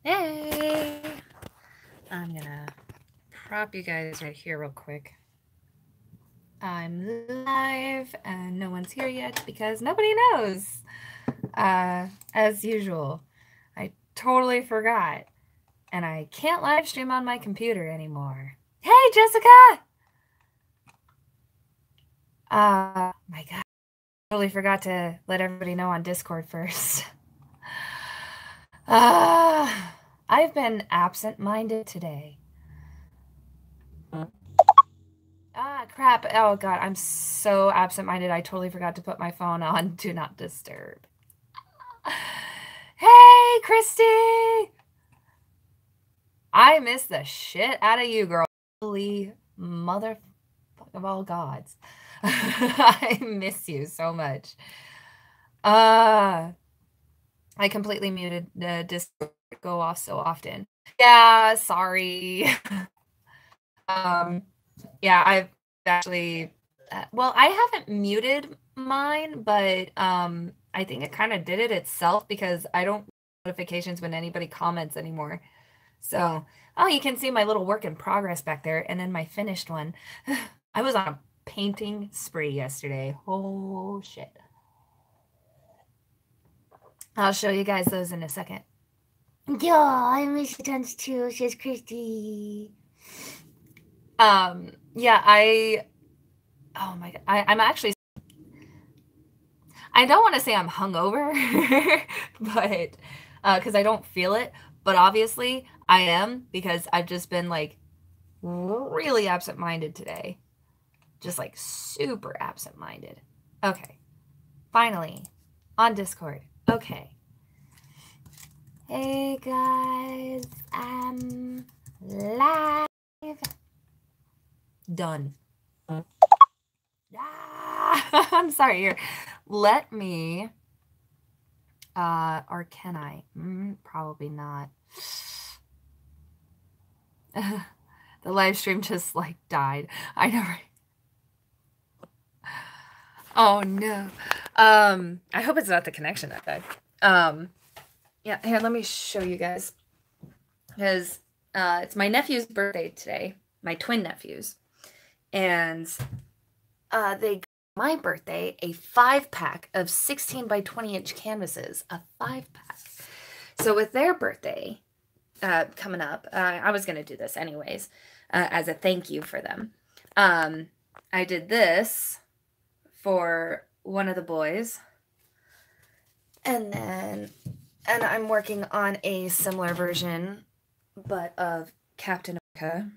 Hey! I'm gonna prop you guys right here real quick. I'm live and no one's here yet because nobody knows. As usual, I totally forgot. And I can't live stream on my computer anymore. Hey, Jessica! My God. I totally forgot to let everybody know on Discord first. I've been absent-minded today. Crap. Oh, God. I'm so absent-minded. I totally forgot to put my phone on Do Not Disturb. Hey, Christy! I miss the shit out of you, girl. Holy motherfuck of all gods. I miss you so much. I completely muted the Discord go off so often. Yeah, sorry. Yeah, I've actually, well, I haven't muted mine, but I think it kind of did it itself because I don't get notifications when anybody comments anymore. So, oh, you can see my little work in progress back there, and then my finished one. I was on a painting spree yesterday. Oh, shit. I'll show you guys those in a second. Yeah, I miss the tons too, says Christy. Yeah, oh my God, I'm actually, I don't want to say I'm hungover, but, because I don't feel it, but obviously I am because I've just been like really absent-minded today. Just like super absent-minded. Okay. Finally, on Discord. Okay. Hey guys, I'm live. Done. I'm sorry here. Let me, or can I? Probably not. The live stream just like died. I know, right? Oh no. I hope it's not the connection that died. Yeah, here, let me show you guys. Because it's my nephew's birthday today, my twin nephews. And they got my birthday a 5-pack of 16 by 20-inch canvases, a 5-pack. So with their birthday coming up, I was going to do this anyways as a thank you for them. I did this for one of the boys. And I'm working on a similar version, but of Captain America.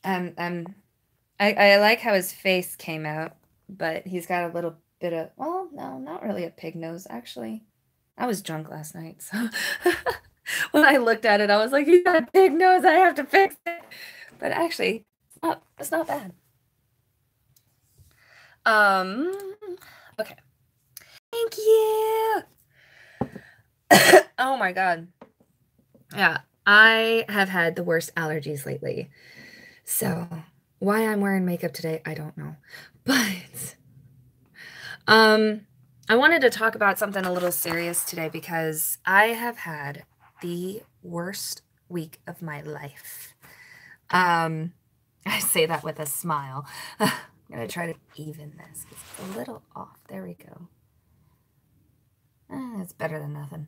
I like how his face came out, but he's got a little bit of, well, no, not really a pig nose, actually. I was drunk last night, so when I looked at it, I was like, he's got a pig nose, I have to fix it. But actually, it's not bad. Okay. Thank you. Oh my God. Yeah, I have had the worst allergies lately. So why I'm wearing makeup today, I don't know. But I wanted to talk about something a little serious today because I have had the worst week of my life. I say that with a smile. I'm going to try to even this because it's a little off. There we go. It's better than nothing.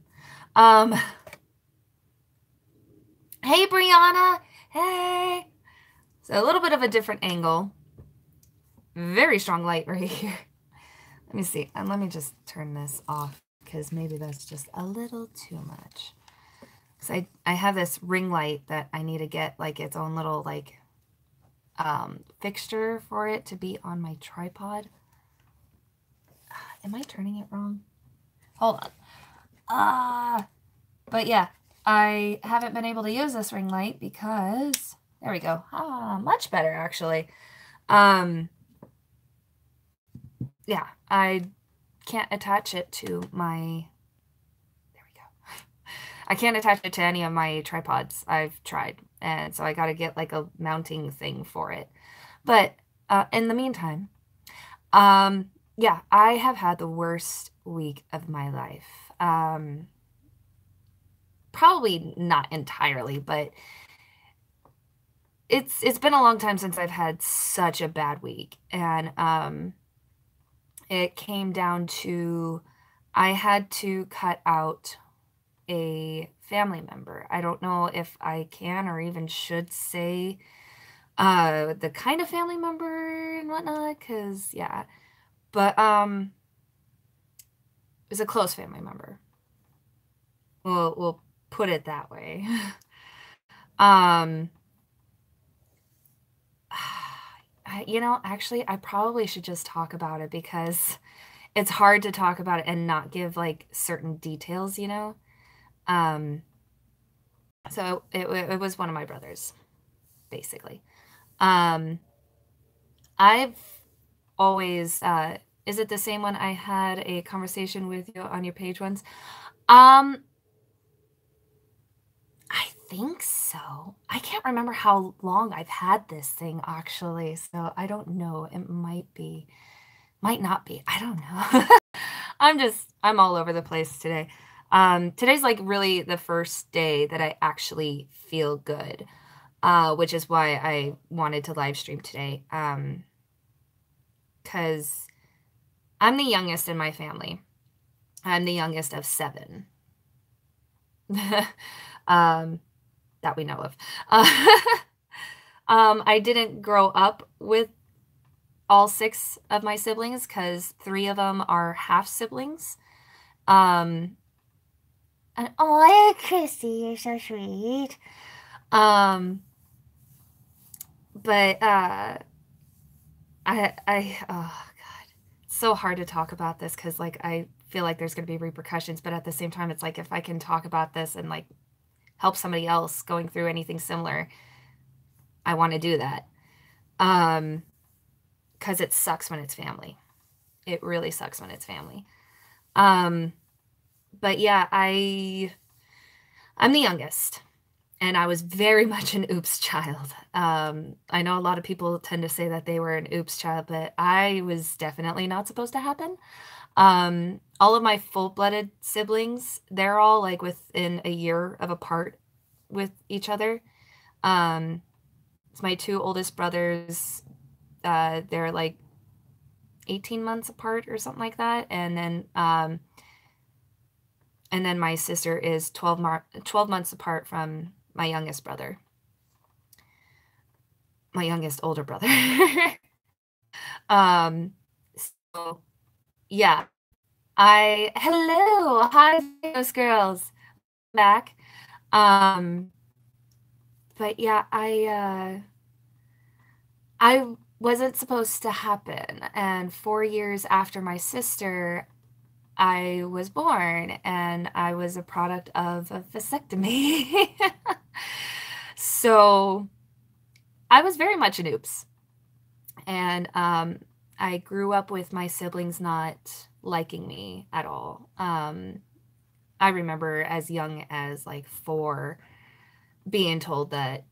Hey, Brianna. Hey. So a little bit of a different angle. Very strong light right here. Let me see. And let me just turn this off because maybe that's just a little too much. Because I have this ring light that I need to get like its own little like fixture for it to be on my tripod. Am I turning it wrong? Hold on. But yeah, I haven't been able to use this ring light because there we go. Much better actually. Yeah, I can't attach it to my, there we go. I can't attach it to any of my tripods. I've tried. And so I got to get like a mounting thing for it. But in the meantime, yeah, I have had the worst week of my life. probably not entirely, but it's been a long time since I've had such a bad week, and it came down to I had to cut out a family member. I don't know if I can or even should say the kind of family member and whatnot, because yeah, but it's a close family member. We'll put it that way. um actually I probably should just talk about it because it's hard to talk about it and not give like certain details, um so it was one of my brothers, basically. um I've always is it the same one I had a conversation with you on your page once? um I think so. I can't remember how long I've had this thing actually, so I don't know. It might not be. I don't know. I'm all over the place today. Today's like really the first day that I actually feel good, which is why I wanted to live stream today. Because I'm the youngest in my family. I'm the youngest of 7. um, that we know of. I didn't grow up with all 6 of my siblings because 3 of them are half siblings. And Oh, Christy, you're so sweet. But oh god, it's so hard to talk about this because like I feel like there's going to be repercussions, but at the same time, it's like if I can talk about this and like help somebody else going through anything similar, I want to do that. Because it sucks when it's family. It really sucks when it's family. But yeah, I'm the youngest, and I was very much an oops child. I know a lot of people tend to say that they were an oops child, but I was definitely not supposed to happen. All of my full-blooded siblings, they're all like within a year of apart with each other. It's my 2 oldest brothers. They're like 18 months apart or something like that, and then my sister is 12 months apart from my youngest brother, my youngest older brother. So yeah, hello, hi, those girls, back. But yeah, I wasn't supposed to happen, and 4 years after my sister, I was born, and I was a product of a vasectomy. So I was very much an oops. And I grew up with my siblings not liking me at all. I remember as young as like 4 being told that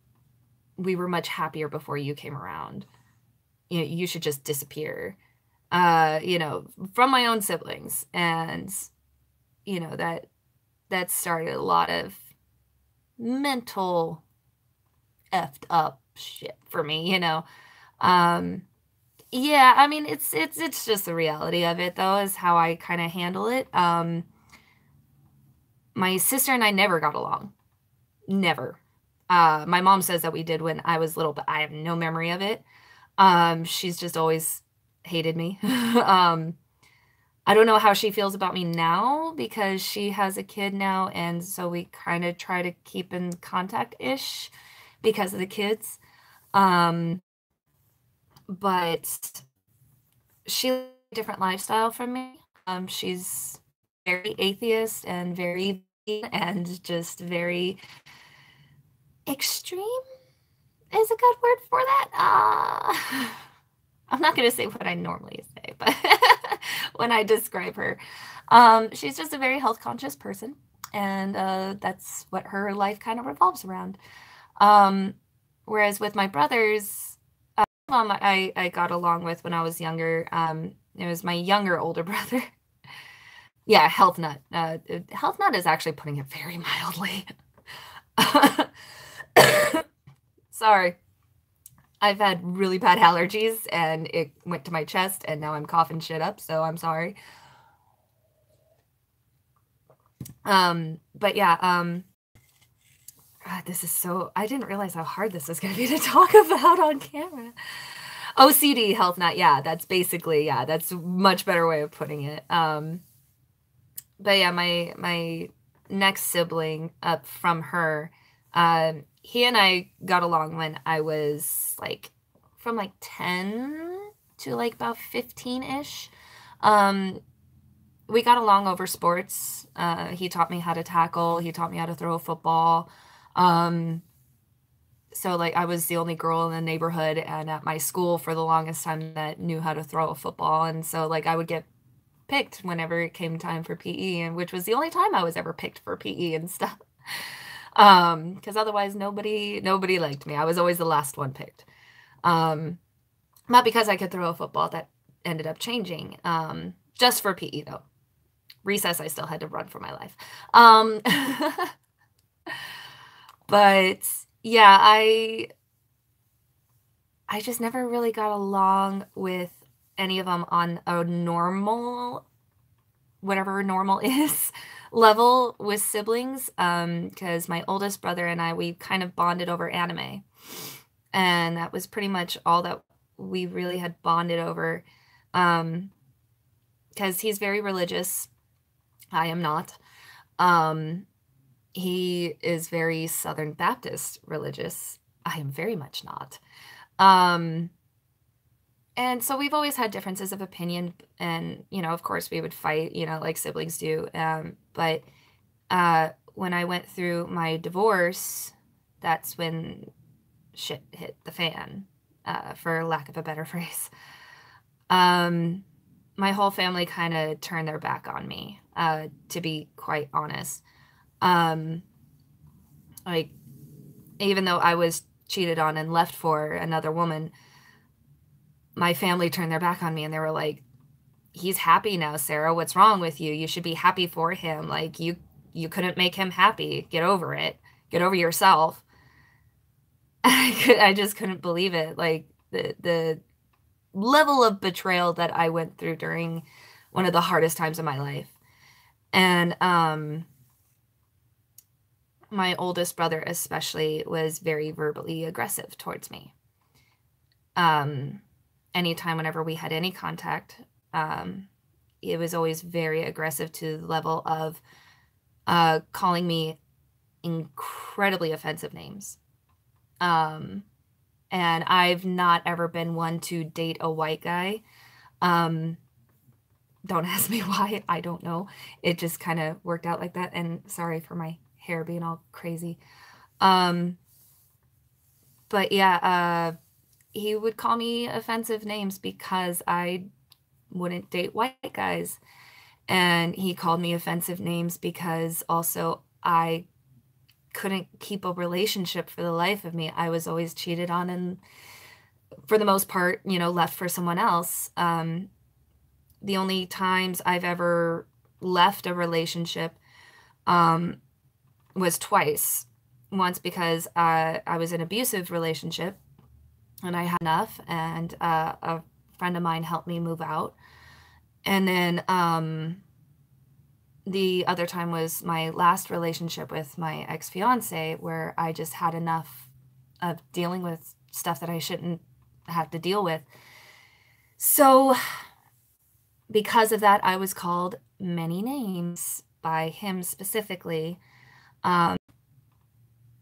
we were much happier before you came around. You should just disappear. From my own siblings. And that started a lot of mental effed up shit for me. Yeah, I mean it's just the reality of it though, is how I kind of handle it. My sister and I never got along. Never. My mom says that we did when I was little, but I have no memory of it. She's just always hated me. I don't know how she feels about me now because she has a kid now, and so we kind of try to keep in contact-ish because of the kids. But she lives a different lifestyle from me. She's very atheist and very and just very extreme is a good word for that. I'm not going to say what I normally say, but when I describe her, she's just a very health conscious person, and that's what her life kind of revolves around. Whereas with my brothers, I got along with when I was younger. It was my younger older brother. Yeah, health nut. Health nut is actually putting it very mildly. Sorry. I've had really bad allergies and it went to my chest and now I'm coughing shit up, so I'm sorry. But yeah, God, this is so, I didn't realize how hard this was going to be to talk about on camera. OCD health nut. Yeah, that's basically, yeah, that's a much better way of putting it. But yeah, my next sibling up from her, he and I got along when I was like from like 10 to like about 15-ish. We got along over sports. He taught me how to tackle, he taught me how to throw a football. So like I was the only girl in the neighborhood and at my school for the longest time that knew how to throw a football. And so like I would get picked whenever it came time for PE, and which was the only time I was ever picked for PE and stuff. Because otherwise nobody liked me. I was always the last one picked. Not because I could throw a football, that ended up changing. Just for PE though. Recess I still had to run for my life. But yeah, I just never really got along with any of them on a normal, whatever normal is, level with siblings. Because my oldest brother and I, we kind of bonded over anime. And that was pretty much all that we really had bonded over. Because he's very religious. I am not. He is very Southern Baptist religious. I am very much not. And so we've always had differences of opinion, and you know, of course, we would fight, you know, like siblings do. But when I went through my divorce, that's when shit hit the fan, for lack of a better phrase. My whole family kind of turned their back on me, to be quite honest. Like, even though I was cheated on and left for another woman, my family turned their back on me and they were like, he's happy now, Sarah. What's wrong with you? You should be happy for him. Like, you couldn't make him happy. Get over it. Get over yourself. I just couldn't believe it. Like, the level of betrayal that I went through during one of the hardest times of my life. And my oldest brother especially was very verbally aggressive towards me. Anytime whenever we had any contact, it was always very aggressive to the level of calling me incredibly offensive names. And I've not ever been one to date a white guy. Don't ask me why. I don't know. It just kind of worked out like that. And sorry for my hair being all crazy. But yeah, he would call me offensive names because I wouldn't date white guys. And he called me offensive names because also I couldn't keep a relationship for the life of me. I was always cheated on and for the most part, you know, left for someone else. The only times I've ever left a relationship was twice. Once because I was in an abusive relationship and I had enough, and a friend of mine helped me move out. And then the other time was my last relationship with my ex-fiance, where I just had enough of dealing with stuff that I shouldn't have to deal with. So because of that, I was called many names by him specifically,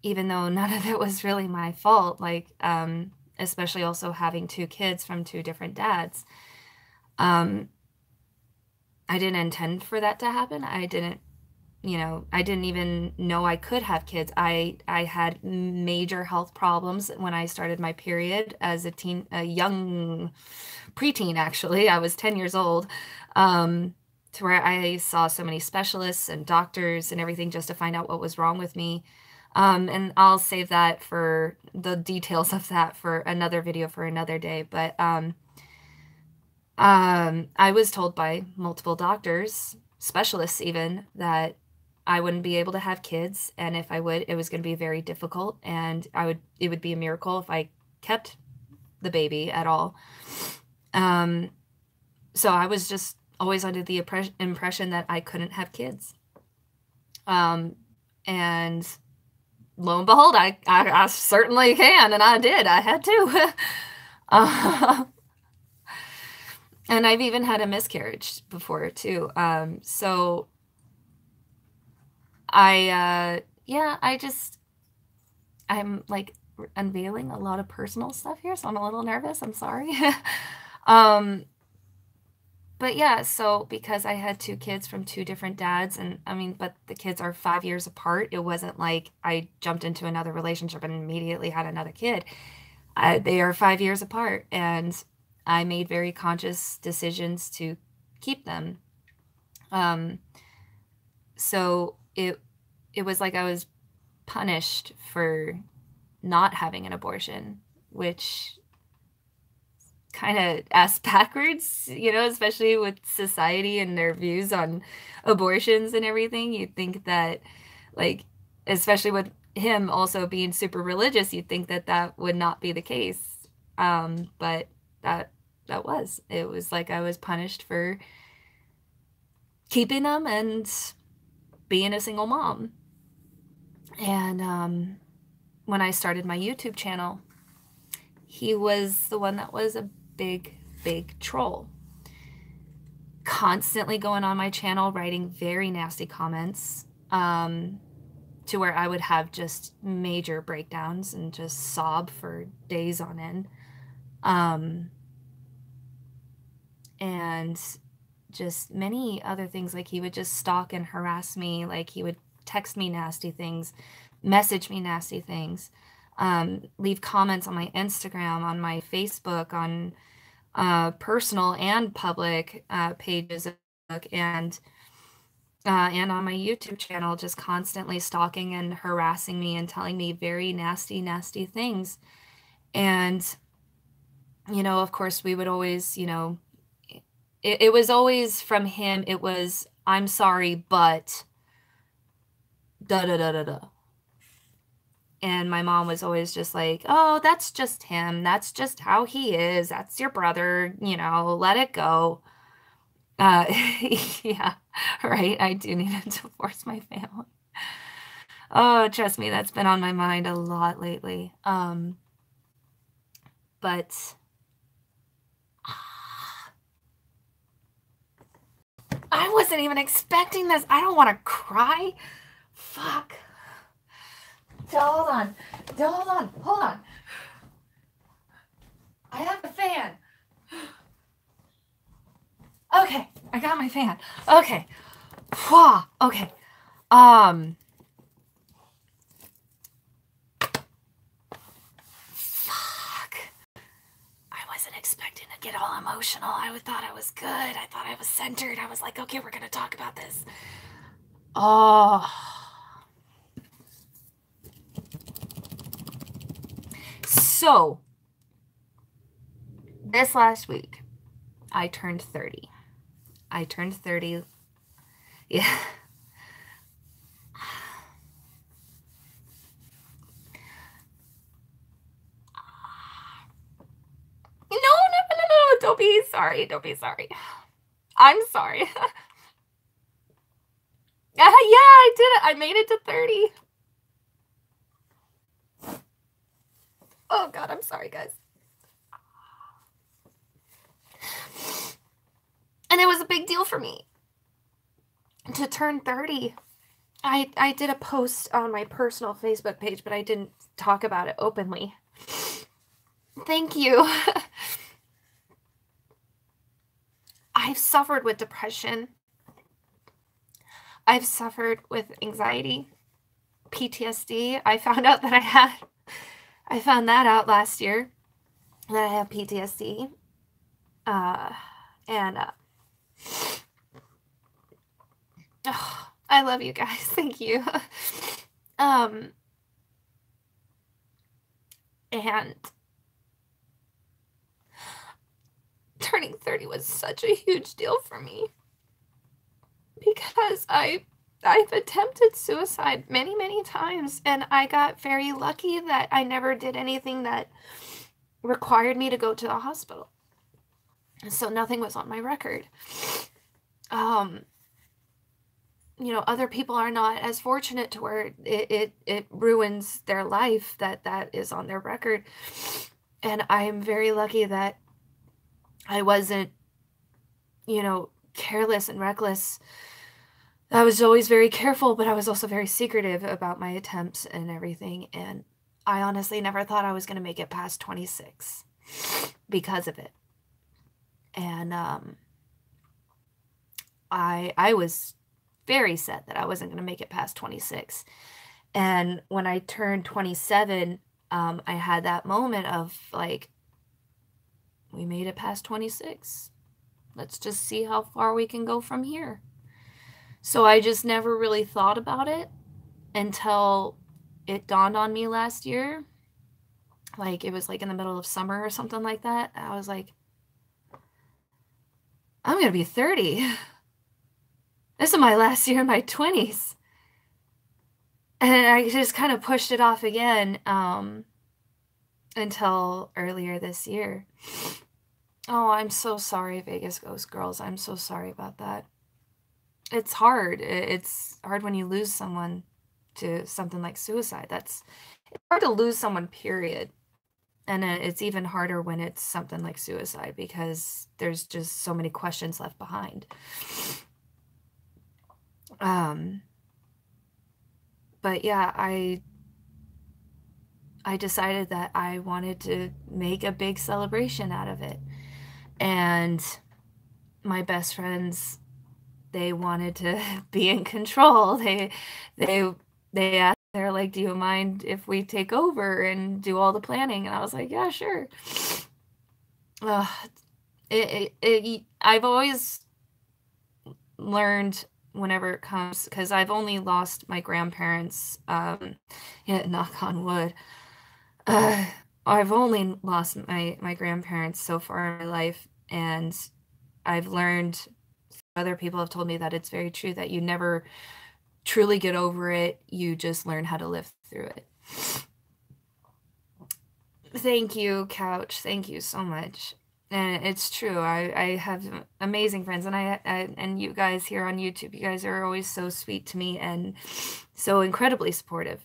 even though none of it was really my fault, like, especially also having two kids from two different dads. I didn't intend for that to happen. I didn't even know I could have kids. I had major health problems when I started my period as a young preteen, actually. I was 10 years old, to where I saw so many specialists and doctors and everything just to find out what was wrong with me. And I'll save that for the details of that for another video for another day. But I was told by multiple doctors specialists even that I wouldn't be able to have kids, and if I would, it was going to be very difficult, and it would be a miracle if I kept the baby at all. So I was just always under the impression that I couldn't have kids. And lo and behold, I certainly can, and I did. I had to. And I've even had a miscarriage before too. So I'm like unveiling a lot of personal stuff here, so I'm a little nervous. I'm sorry. But yeah, so because I had 2 kids from 2 different dads, and I mean, but the kids are 5 years apart. It wasn't like I jumped into another relationship and immediately had another kid. They are 5 years apart, and I made very conscious decisions to keep them. So it was like I was punished for not having an abortion, which kind of ass backwards, especially with society and their views on abortions and everything. You'd think that, like, especially with him also being super religious, you'd think that that would not be the case. But that was. It was like I was punished for keeping them and being a single mom. And when I started my YouTube channel, he was the one that was a big troll. Constantly going on my channel, writing very nasty comments, to where I would have just major breakdowns and just sob for days on end. And just many other things, like he would just stalk and harass me, like he would text me nasty things, message me nasty things, leave comments on my Instagram, on my Facebook, on personal and public pages, and on my YouTube channel, just constantly stalking and harassing me and telling me very nasty things. And, of course, we would always, it was always from him. It was, I'm sorry, but da da da da da. And my mom was always just like, oh, that's just him. That's just how he is. That's your brother, let it go. Yeah, right. I do need to divorce my family. Oh, trust me, that's been on my mind a lot lately. But I wasn't even expecting this. I don't want to cry. Fuck. Hold on. I have a fan. Okay, I got my fan. Okay. Okay. Fuck. I wasn't expecting to get all emotional. I thought I was good. I thought I was centered. I was like, okay, we're gonna talk about this. Oh. So, this last week, I turned 30. Yeah. No. Don't be sorry. I'm sorry. Yeah, I did it. I made it to 30. Oh, God, I'm sorry, guys. And it was a big deal for me to turn 30. I did a post on my personal Facebook page, but I didn't talk about it openly. Thank you. I've suffered with depression. I've suffered with anxiety, PTSD. I found that out last year, that I have PTSD. I love you guys. Thank you. And turning 30 was such a huge deal for me. because I've attempted suicide many, many times, and I got very lucky that I never did anything that required me to go to the hospital. So nothing was on my record. You know, other people are not as fortunate to where it ruins their life that is on their record. And I am very lucky that I wasn't, you know, careless and reckless. I was always very careful, but I was also very secretive about my attempts and everything. And I honestly never thought I was going to make it past 26 because of it. And I was very set that I wasn't going to make it past 26. And when I turned 27, I had that moment of like, we made it past 26. Let's just see how far we can go from here. So I just never really thought about it until it dawned on me last year. Like, it was like in the middle of summer or something like that. I was like, I'm going to be 30. This is my last year in my 20s. And I just kind of pushed it off again until earlier this year. Oh, I'm so sorry, Vegas Ghost Girls. I'm so sorry about that. It's hard. It's hard when you lose someone to something like suicide. It's hard to lose someone, period. And it's even harder when it's something like suicide because there's just so many questions left behind. But yeah, I decided that I wanted to make a big celebration out of it. And my best friends, they wanted to be in control. They asked, they're like, do you mind if we take over and do all the planning? And I was like, yeah, sure. I've always learned whenever it comes, because I've only lost my grandparents, knock on wood. I've only lost my grandparents so far in my life, and I've learned, other people have told me that it's very true that you never truly get over it. You just learn how to live through it. Thank you, Couch. Thank you so much. And it's true. I have amazing friends, and and you guys here on YouTube, you guys are always so sweet to me and so incredibly supportive.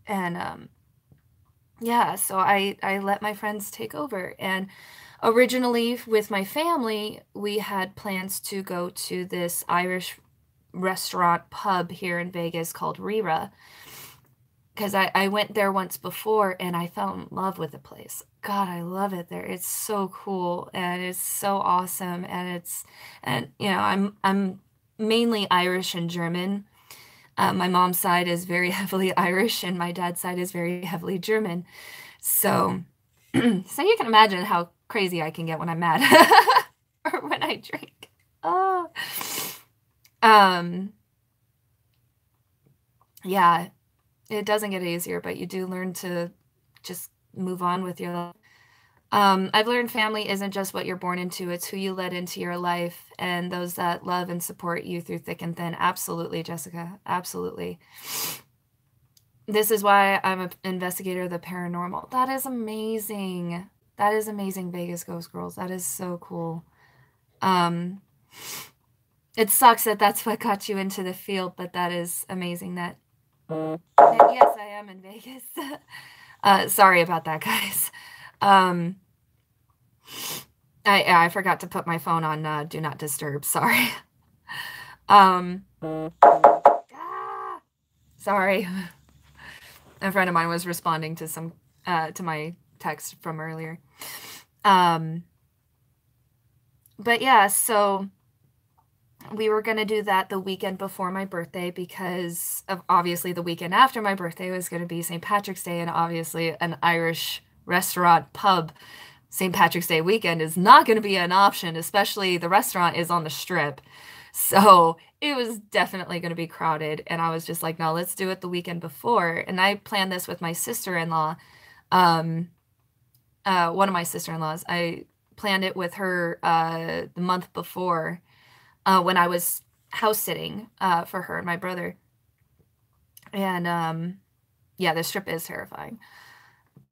And yeah, so I let my friends take over. And originally with my family, we had plans to go to this Irish restaurant pub here in Vegas called Rira, because I went there once before and I fell in love with the place. God, I love it there. It's so cool and it's so awesome. And you know, I'm mainly Irish and German. My mom's side is very heavily Irish and my dad's side is very heavily German. So, so you can imagine how crazy I can get when I'm mad or when I drink. Oh. Yeah, it doesn't get easier, but you do learn to just move on with your life. I've learned family isn't just what you're born into, it's who you let into your life and those that love and support you through thick and thin. Absolutely, Jessica. Absolutely. This is why I'm an investigator of the paranormal. That is amazing. That is amazing, Vegas Ghost Girls. That is so cool. It sucks that that's what got you into the field, but that is amazing that yes, I am in Vegas. Sorry about that, guys. I forgot to put my phone on do not disturb. Sorry. Sorry. A friend of mine was responding to some to my text from earlier. But yeah, so we were going to do that the weekend before my birthday because of obviously the weekend after my birthday was going to be St. Patrick's Day, and obviously an Irish restaurant pub St. Patrick's Day weekend is not going to be an option, especially the restaurant is on the strip. So it was definitely going to be crowded. And I was just like, no, let's do it the weekend before. And I planned this with my sister-in-law. One of my sister-in-laws, I planned it with her the month before when I was house sitting for her and my brother. And yeah, this trip is terrifying.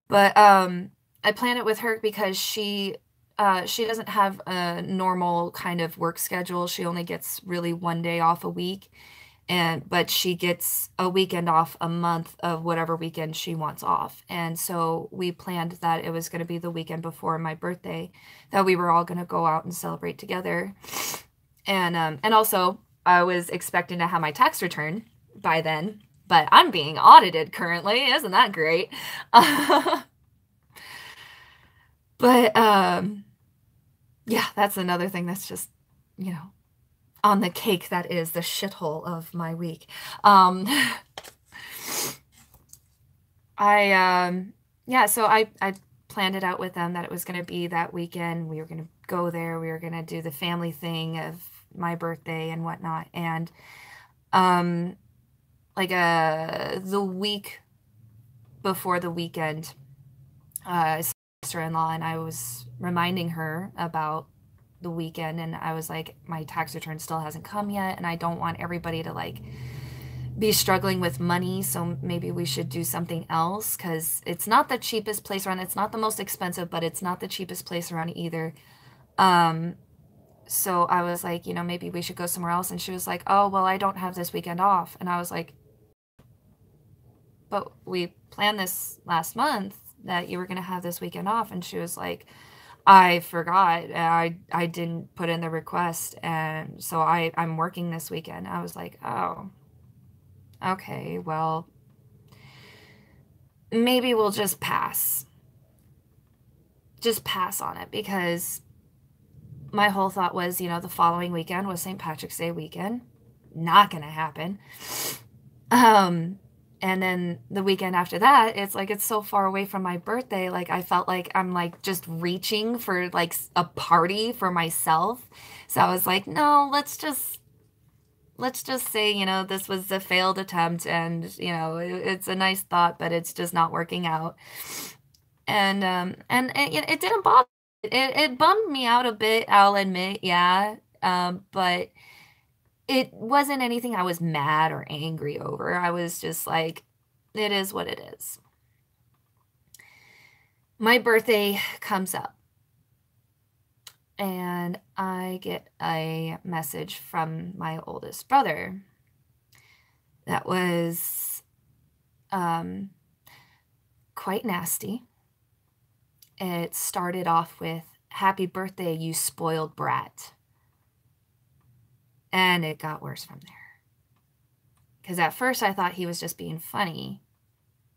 But I planned it with her because she doesn't have a normal kind of work schedule. She only gets really 1 day off a week, but she gets a weekend off a month of whatever weekend she wants off. And so we planned that it was going to be the weekend before my birthday, that we were all going to go out and celebrate together. And also I was expecting to have my tax return by then, but I'm being audited currently. Isn't that great? But yeah, that's another thing that's just, on the cake that is the shithole of my week. Yeah, so I planned it out with them that it was going to be that weekend. We were going to go there. We were going to do the family thing of my birthday and whatnot. And like the week before the weekend, sister-in-law and I was reminding her about the weekend, and I was like, my tax return still hasn't come yet, and I don't want everybody to like be struggling with money, so maybe we should do something else, because it's not the cheapest place around. It's not the most expensive, but it's not the cheapest place around either. So I was like, maybe we should go somewhere else. And she was like, oh, well, I don't have this weekend off. And I was like, but we planned this last month that you were going to have this weekend off. And she was like, I forgot. I didn't put in the request. And so I'm working this weekend. I was like, oh, okay, well, maybe we'll just pass. Just pass on it, because my whole thought was, the following weekend was St. Patrick's Day weekend. Not going to happen. And then the weekend after that, it's like, it's so far away from my birthday. Like, I felt like I'm like just reaching for like a party for myself. So I was like, no, let's just say, this was a failed attempt, and, it's a nice thought, but it's just not working out. And it didn't bother. It bummed me out a bit, I'll admit, yeah. But it wasn't anything I was mad or angry over. I was just like, it is what it is. My birthday comes up, and I get a message from my oldest brother that was quite nasty. It started off with, "Happy birthday, you spoiled brat." And it got worse from there. Because at first I thought he was just being funny,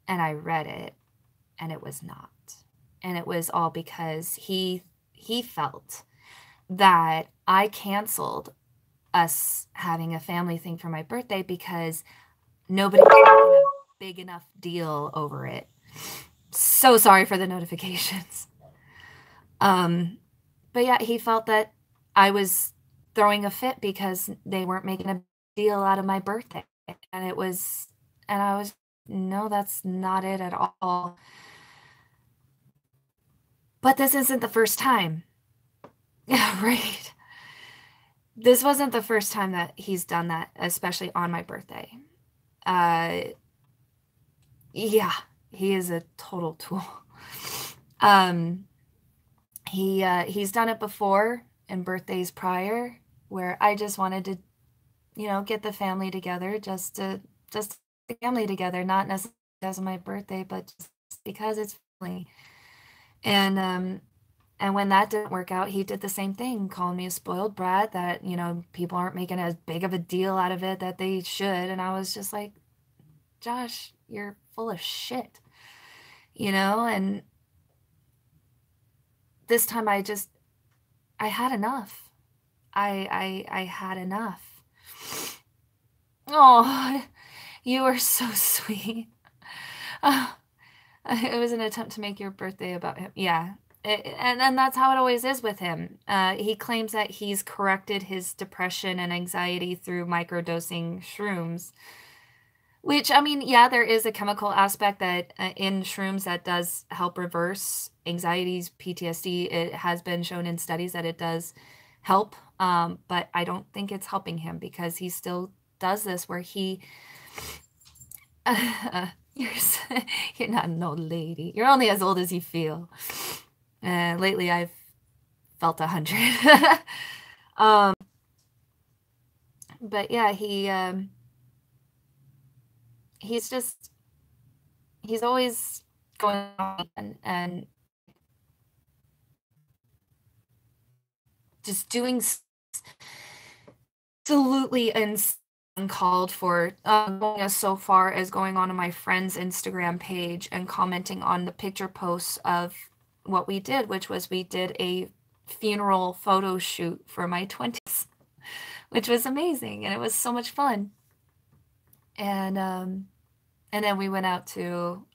and I read it, and it was not. And it was all because he felt that I canceled us having a family thing for my birthday because nobody was making a big enough deal over it. So sorry for the notifications. But yeah, he felt that I was throwing a fit because they weren't making a deal out of my birthday. And I was, no, that's not it at all. But this isn't the first time. Yeah, right. This wasn't the first time that he's done that, especially on my birthday. Yeah, he is a total tool. He's done it before in birthdays prior, where I just wanted to, get the family together, just the family together, not necessarily because of my birthday, but just because it's family. And when that didn't work out, he did the same thing, calling me a spoiled brat, that, people aren't making as big of a deal out of it that they should. And I was just like, Josh, you're full of shit, and this time I had enough. I had enough. Oh, you are so sweet. It was an attempt to make your birthday about him. Yeah. And that's how it always is with him. He claims that he's corrected his depression and anxiety through microdosing shrooms. Which, I mean, yeah, there is a chemical aspect that in shrooms that does help reverse anxieties, PTSD. It has been shown in studies that it does help But I don't think it's helping him because he still does this where he you're you're not an old lady. You're only as old as you feel. Lately I've felt 100. But yeah, he's always going on and just doing absolutely uncalled for, going as so far as going on my friend's Instagram page and commenting on the picture posts of what we did, which was we did a funeral photo shoot for my 20s, which was amazing, and it was so much fun. And then we went out to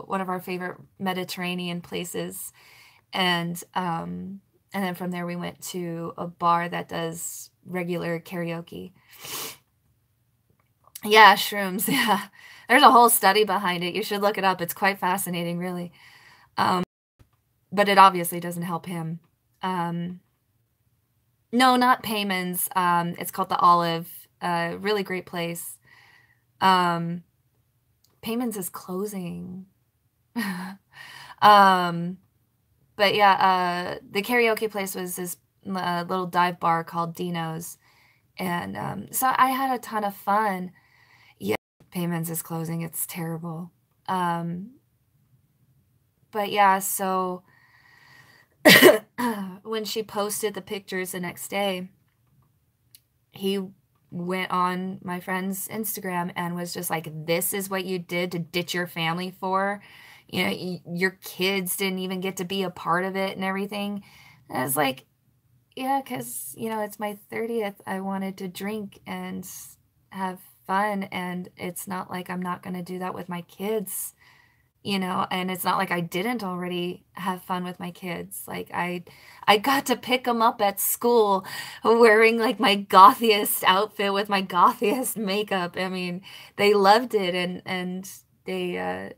one of our favorite Mediterranean places, and then from there we went to a bar that does regular karaoke. Yeah, shrooms. Yeah, there's a whole study behind it. You should look it up. It's quite fascinating, really. But it obviously doesn't help him. No, not Payman's. It's called the Olive. Really great place. Payman's is closing. But yeah, the karaoke place was this little dive bar called Dino's, and so I had a ton of fun. Yeah, Payman's is closing. It's terrible. But yeah, so when she posted the pictures the next day, he went on my friend's Instagram and was just like, "This is what you did to ditch your family for? You know, your kids didn't even get to be a part of it and everything." And I was like, yeah, because, it's my 30th. I wanted to drink and have fun, and it's not like I'm not going to do that with my kids, and it's not like I didn't already have fun with my kids. Like I got to pick them up at school wearing like my gothiest outfit with my gothiest makeup. I mean, they loved it, and they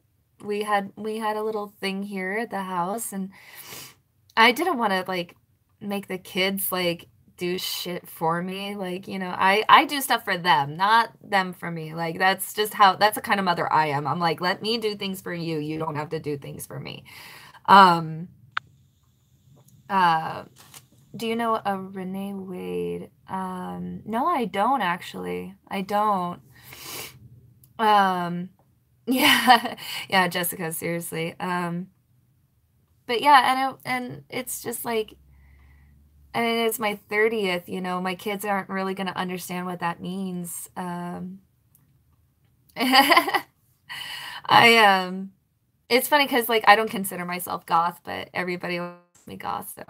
we had a little thing here at the house, and I didn't want to like make the kids like do shit for me. Like, I do stuff for them, not them for me. Like, that's the kind of mother I am. I'm like, let me do things for you. You don't have to do things for me. Do you know a Renee Wade? No, I don't actually. I don't. Yeah, yeah, Jessica, seriously. But yeah, and it's just like, I mean, it's my 30th, my kids aren't really going to understand what that means. It's funny because like I don't consider myself goth, but everybody calls me goth, so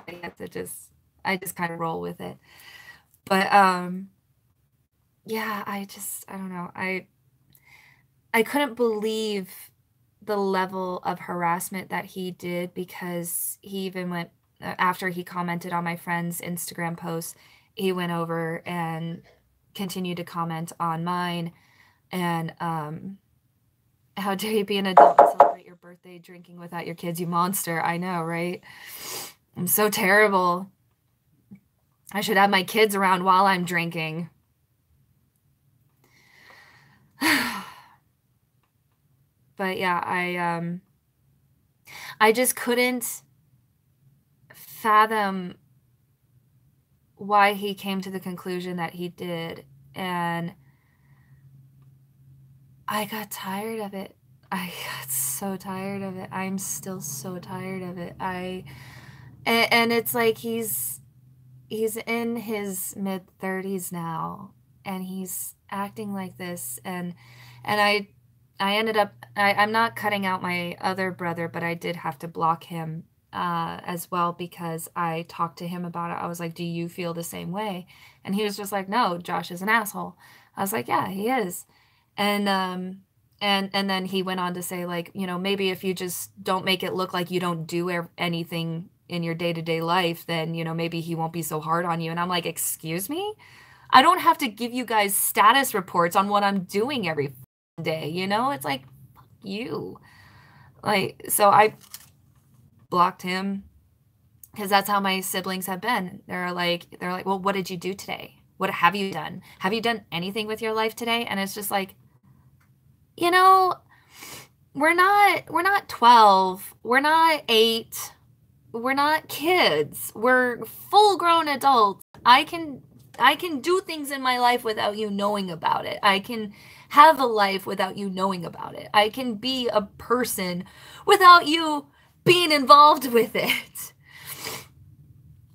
I just kind of roll with it. But yeah, I don't know. I couldn't believe the level of harassment that he did, because he even went after he commented on my friend's Instagram post, he went over and continued to comment on mine. And how dare you be an adult and celebrate your birthday drinking without your kids, you monster. I know, right? I'm so terrible. I should have my kids around while I'm drinking. But yeah, I just couldn't fathom why he came to the conclusion that he did, and I got tired of it. I got so tired of it. I'm still so tired of it. And it's like he's in his mid-30s now, and he's acting like this, and I ended up, I'm not cutting out my other brother, but I did have to block him as well, because I talked to him about it. I was like, do you feel the same way? And he was just like, no, Josh is an asshole. I was like, yeah, he is. And then he went on to say, like, maybe if you just don't make it look like you don't do anything in your day-to-day life, then, maybe he won't be so hard on you. And I'm like, excuse me? I don't have to give you guys status reports on what I'm doing every day, It's like, fuck you. Like, so I blocked him. because that's how my siblings have been. They're like, well, what did you do today? What have you done? Have you done anything with your life today? And it's just like, you know, we're not 12, we're not 8, we're not kids. We're full-grown adults. I can do things in my life without you knowing about it. I can have a life without you knowing about it. I can be a person without you being involved with it.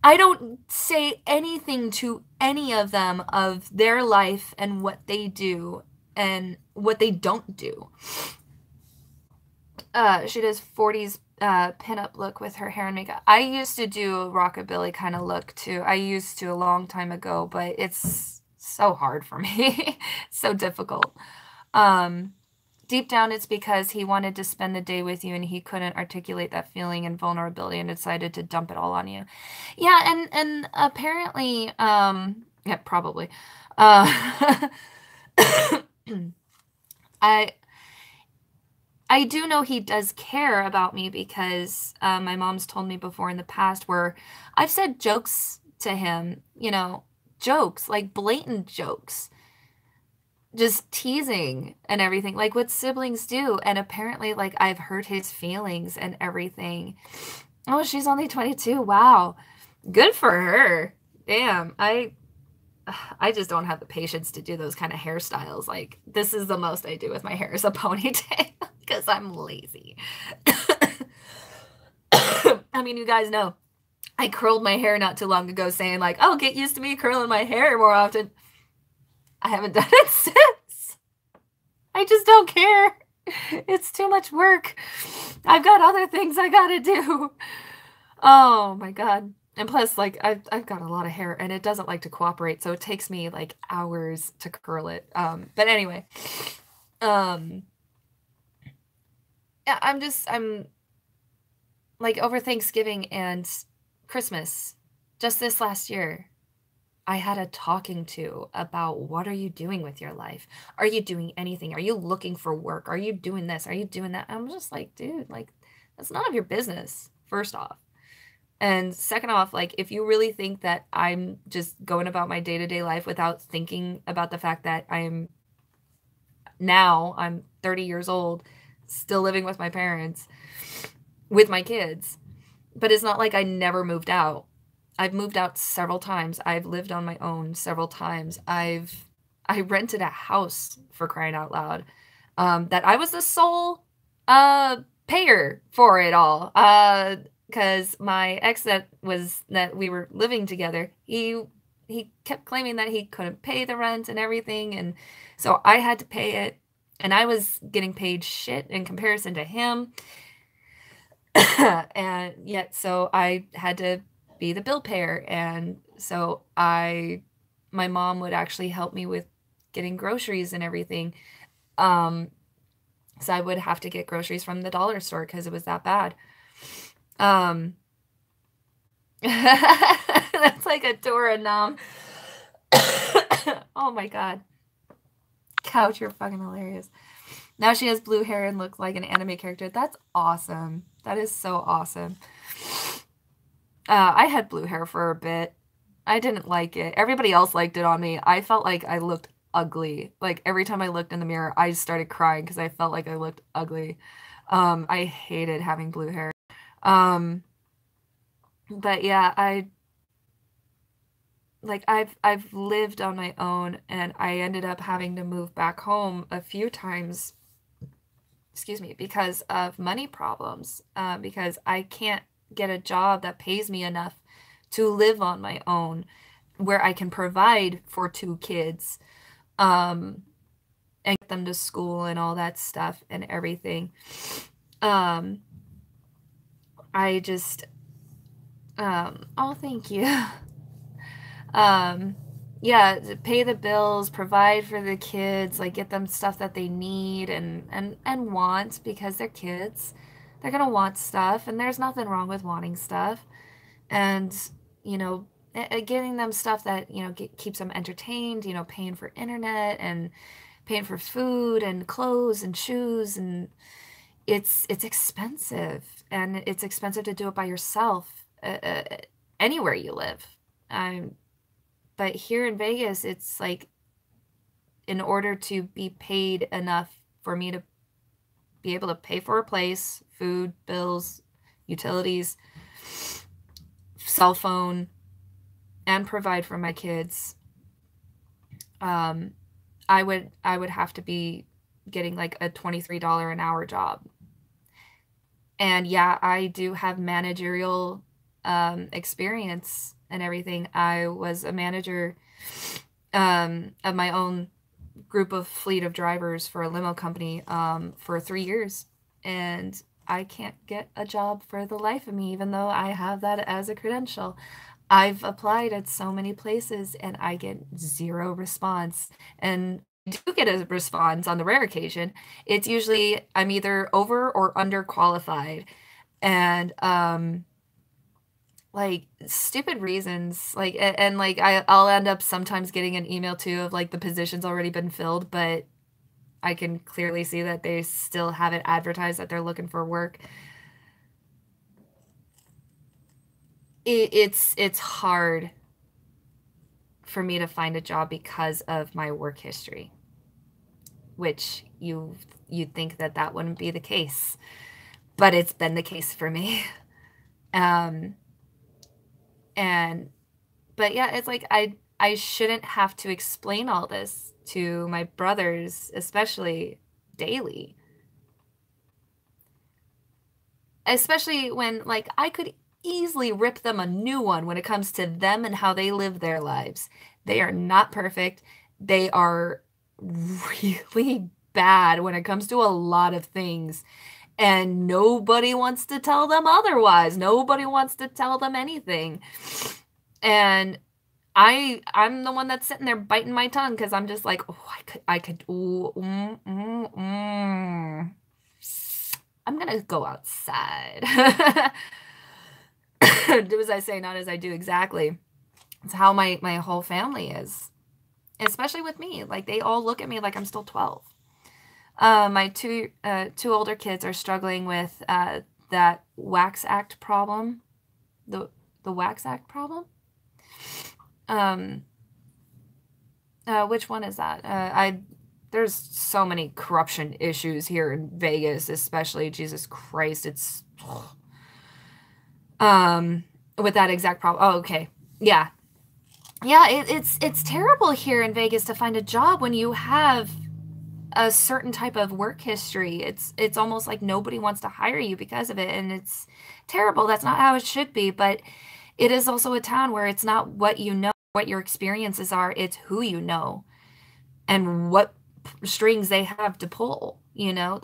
I don't say anything to any of them of their life and what they do and what they don't do. She does 40s pinup look with her hair and makeup. I used to do a rockabilly kind of look too. I used to a long time ago, but it's so hard for me. So difficult. Deep down, it's because he wanted to spend the day with you and he couldn't articulate that feeling and vulnerability and decided to dump it all on you. Yeah, and apparently, yeah, probably. I I do know he does care about me because my mom's told me before in the past where I've said jokes to him, jokes, like blatant jokes, just teasing and everything, like what siblings do. And apparently, like, I've hurt his feelings and everything. Oh, she's only 22. Wow. Good for her. Damn. I just don't have the patience to do those kind of hairstyles. Like, this is the most I do with my hair is a ponytail because I'm lazy. I mean, you guys know I curled my hair not too long ago saying like, oh, get used to me curling my hair more often. I haven't done it since. I just don't care. It's too much work. I've got other things I gotta do. Oh my God. And plus, like, I've got a lot of hair and it doesn't like to cooperate, so it takes me like hours to curl it. But anyway, yeah, I'm like over Thanksgiving and Christmas, just this last year, I had a talking to about what are you doing with your life? Are you doing anything? Are you looking for work? Are you doing this? Are you doing that? I'm just like, dude, like, that's none of your business, first off. And second off, like, if you really think that I'm just going about my day-to-day life without thinking about the fact that I'm 30 years old, still living with my parents, with my kids, but it's not like I never moved out. I've moved out several times. I've lived on my own several times. I rented a house, for crying out loud, that I was the sole payer for it all. Because my ex that we were living together, he kept claiming that he couldn't pay the rent and everything, and so I had to pay it, and I was getting paid shit in comparison to him. And yet, so I had to be the bill payer, and so my mom would actually help me with getting groceries and everything. So I would have to get groceries from the dollar store because it was that bad. That's like a Dora Nom. Oh my God. Couch, you're fucking hilarious. Now she has blue hair and looks like an anime character. That's awesome. That is so awesome. I had blue hair for a bit. I didn't like it. Everybody else liked it on me. I felt like I looked ugly. Like, every time I looked in the mirror, I started crying because I felt like I looked ugly. I hated having blue hair. But yeah, I've lived on my own, and I ended up having to move back home a few times, excuse me, because of money problems, because I can't get a job that pays me enough to live on my own, where I can provide for 2 kids, and get them to school and all that stuff and everything. I just, oh, thank you. Yeah, pay the bills, provide for the kids, like, get them stuff that they need and want, because they're kids. They're gonna want stuff, and there's nothing wrong with wanting stuff. And, getting them stuff that, keeps them entertained, paying for internet and paying for food and clothes and shoes, and it's expensive, and it's expensive to do it by yourself. anywhere you live. But here in Vegas, it's like, in order to be paid enough for me to be able to pay for a place, food, bills, utilities, cell phone, and provide for my kids, I would have to be getting like a $23 an hour job. And yeah, I do have managerial experience and everything. I was a manager of my own group of fleet of drivers for a limo company for 3 years. And I can't get a job for the life of me, even though I have that as a credential. I've applied at so many places and I get zero response. And I do get a response on the rare occasion. It's usually I'm either over or underqualified. And like stupid reasons, like and like I'll end up sometimes getting an email too of like the position's already been filled, but I can clearly see that they still have it advertised that they're looking for work. It's hard for me to find a job because of my work history, which you'd think that that wouldn't be the case, but it's been the case for me. And but yeah, it's like I shouldn't have to explain all this to my brothers, especially daily. Especially when like I could easily rip them a new one when it comes to them and how they live their lives. They are not perfect. They are really bad when it comes to a lot of things. And nobody wants to tell them otherwise. Nobody wants to tell them anything. And I'm the one that's sitting there biting my tongue because I'm just like, oh, I could, ooh, I'm gonna go outside. Do as I say, not as I do, exactly. It's how my whole family is, especially with me. Like they all look at me like I'm still 12. My two older kids are struggling with that Wax Act problem, the Wax Act problem. Which one is that? There's so many corruption issues here in Vegas, especially. Jesus Christ, it's with that exact problem. Oh, okay, yeah, it's terrible here in Vegas to find a job when you have a certain type of work history. It's almost like nobody wants to hire you because of it, and it's terrible. That's not how it should be, but it is also a town where it's not what you know, what your experiences are, it's who you know and what strings they have to pull. You know,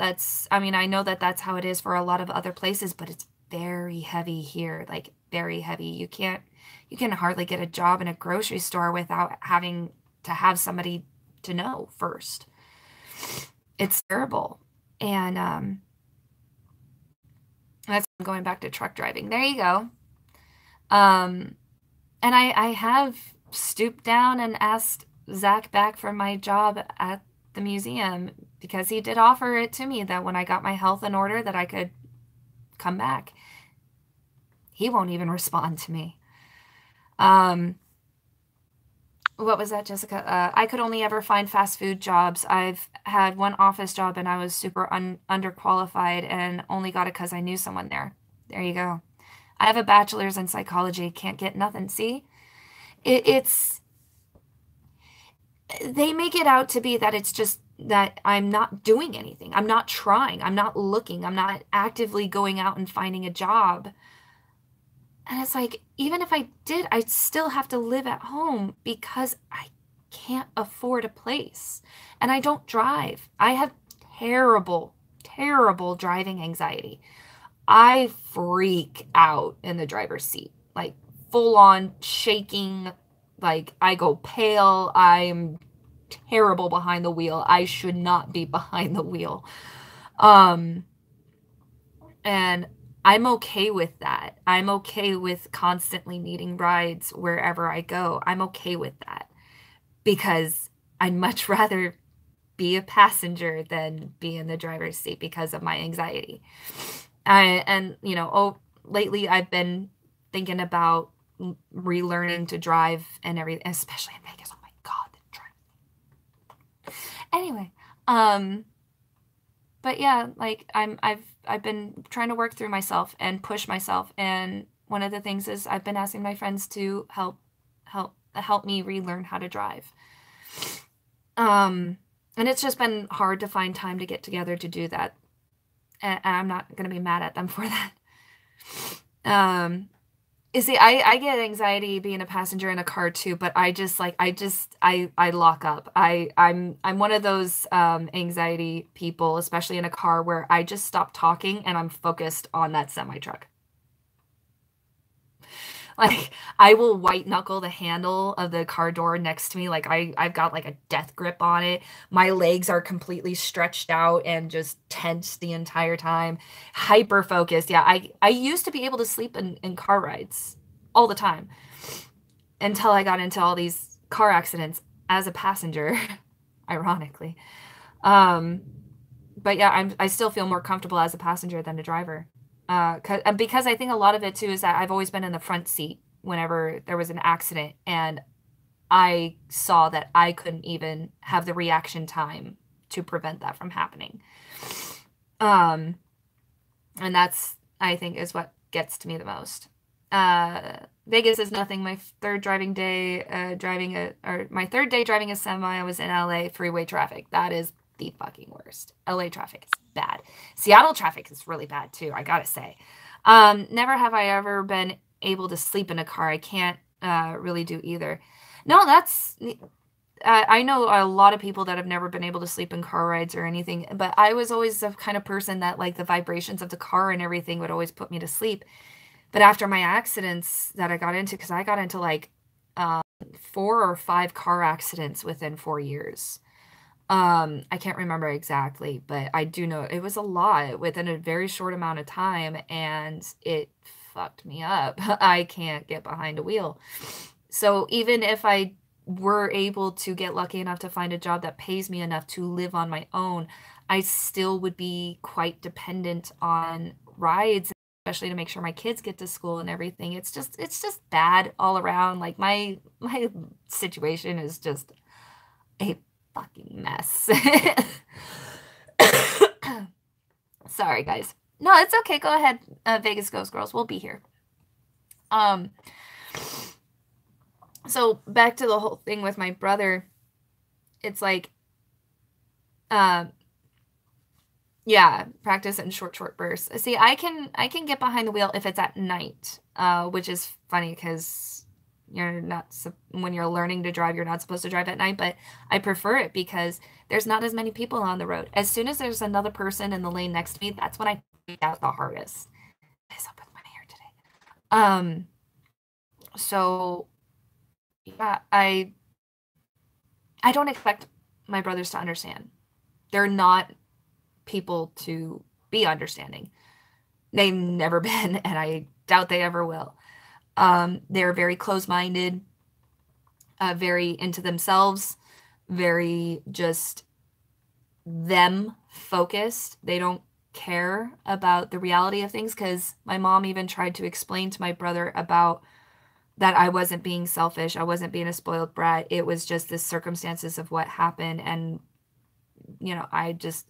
I mean, I know that that's how it is for a lot of other places, but it's very heavy here, like very heavy. You can hardly get a job in a grocery store without having to have somebody to know first. It's terrible. And that's going back to truck driving. There you go. And I have stooped down and asked Zach back for my job at the museum because he did offer it to me that when I got my health in order that I could come back. He won't even respond to me. What was that, Jessica? I could only ever find fast food jobs. I've had one office job and I was super underqualified and only got it because I knew someone there. There you go. I have a bachelor's in psychology. Can't get nothing. See? It's... They make it out to be that it's just that I'm not doing anything. I'm not trying. I'm not looking. I'm not actively going out and finding a job. And it's like, even if I did, I'd still have to live at home because I can't afford a place. And I don't drive. I have terrible, terrible driving anxiety. I freak out in the driver's seat, like full on shaking. Like I go pale. I'm terrible behind the wheel. I should not be behind the wheel. And I'm okay with that. I'm okay with constantly needing rides wherever I go. I'm okay with that because I'd much rather be a passenger than be in the driver's seat because of my anxiety. And you know, lately I've been thinking about relearning to drive and everything, especially in Vegas. Oh my God, the drive. Anyway, but yeah, like I've been trying to work through myself and push myself, and one of the things is I've been asking my friends to help me relearn how to drive. And it's just been hard to find time to get together to do that. And I'm not going to be mad at them for that. You see, I get anxiety being a passenger in a car too, but I lock up. I'm one of those anxiety people, especially in a car, where I just stop talking and I'm focused on that semi truck. Like, I will white knuckle the handle of the car door next to me. Like, I've got like a death grip on it. My legs are completely stretched out and just tense the entire time. Hyper focused. Yeah, I used to be able to sleep in car rides all the time until I got into all these car accidents as a passenger, ironically. But yeah, I still feel more comfortable as a passenger than a driver. Because I think a lot of it too is that I've always been in the front seat whenever there was an accident, and I saw that I couldn't even have the reaction time to prevent that from happening. And that's, I think, is what gets to me the most. Vegas is nothing. My third driving day my third day driving a semi, I was in LA freeway traffic. That is the fucking worst. LA traffic is bad. Seattle traffic is really bad too, I gotta say. Never have I ever been able to sleep in a car. I can't really do either. No, that's I know a lot of people that have never been able to sleep in car rides or anything, but I was always the kind of person that, like, the vibrations of the car and everything would always put me to sleep. But after my accidents that I got into, because I got into like 4 or 5 car accidents within 4 years. I can't remember exactly, but I do know it was a lot within a very short amount of time, and it fucked me up. I can't get behind a wheel. So even if I were able to get lucky enough to find a job that pays me enough to live on my own, I still would be quite dependent on rides, especially to make sure my kids get to school and everything. It's just bad all around. Like, my situation is just a fucking mess. Sorry, guys. No, it's okay. Go ahead, Vegas Ghost Girls. We'll be here. So back to the whole thing with my brother. It's like, yeah, practice in short bursts. See, I can get behind the wheel if it's at night, which is funny because you're not, when you're learning to drive, you're not supposed to drive at night, but I prefer it because there's not as many people on the road. As soon as there's another person in the lane next to me, that's when I freak out the hardest. What is up with my hair today? So yeah, I don't expect my brothers to understand. They're not people to be understanding. They've never been, and I doubt they ever will. They're very close-minded, very into themselves, very just them focused. They don't care about the reality of things, because my mom even tried to explain to my brother about that I wasn't being selfish. I wasn't being a spoiled brat. It was just the circumstances of what happened. And, you know, I just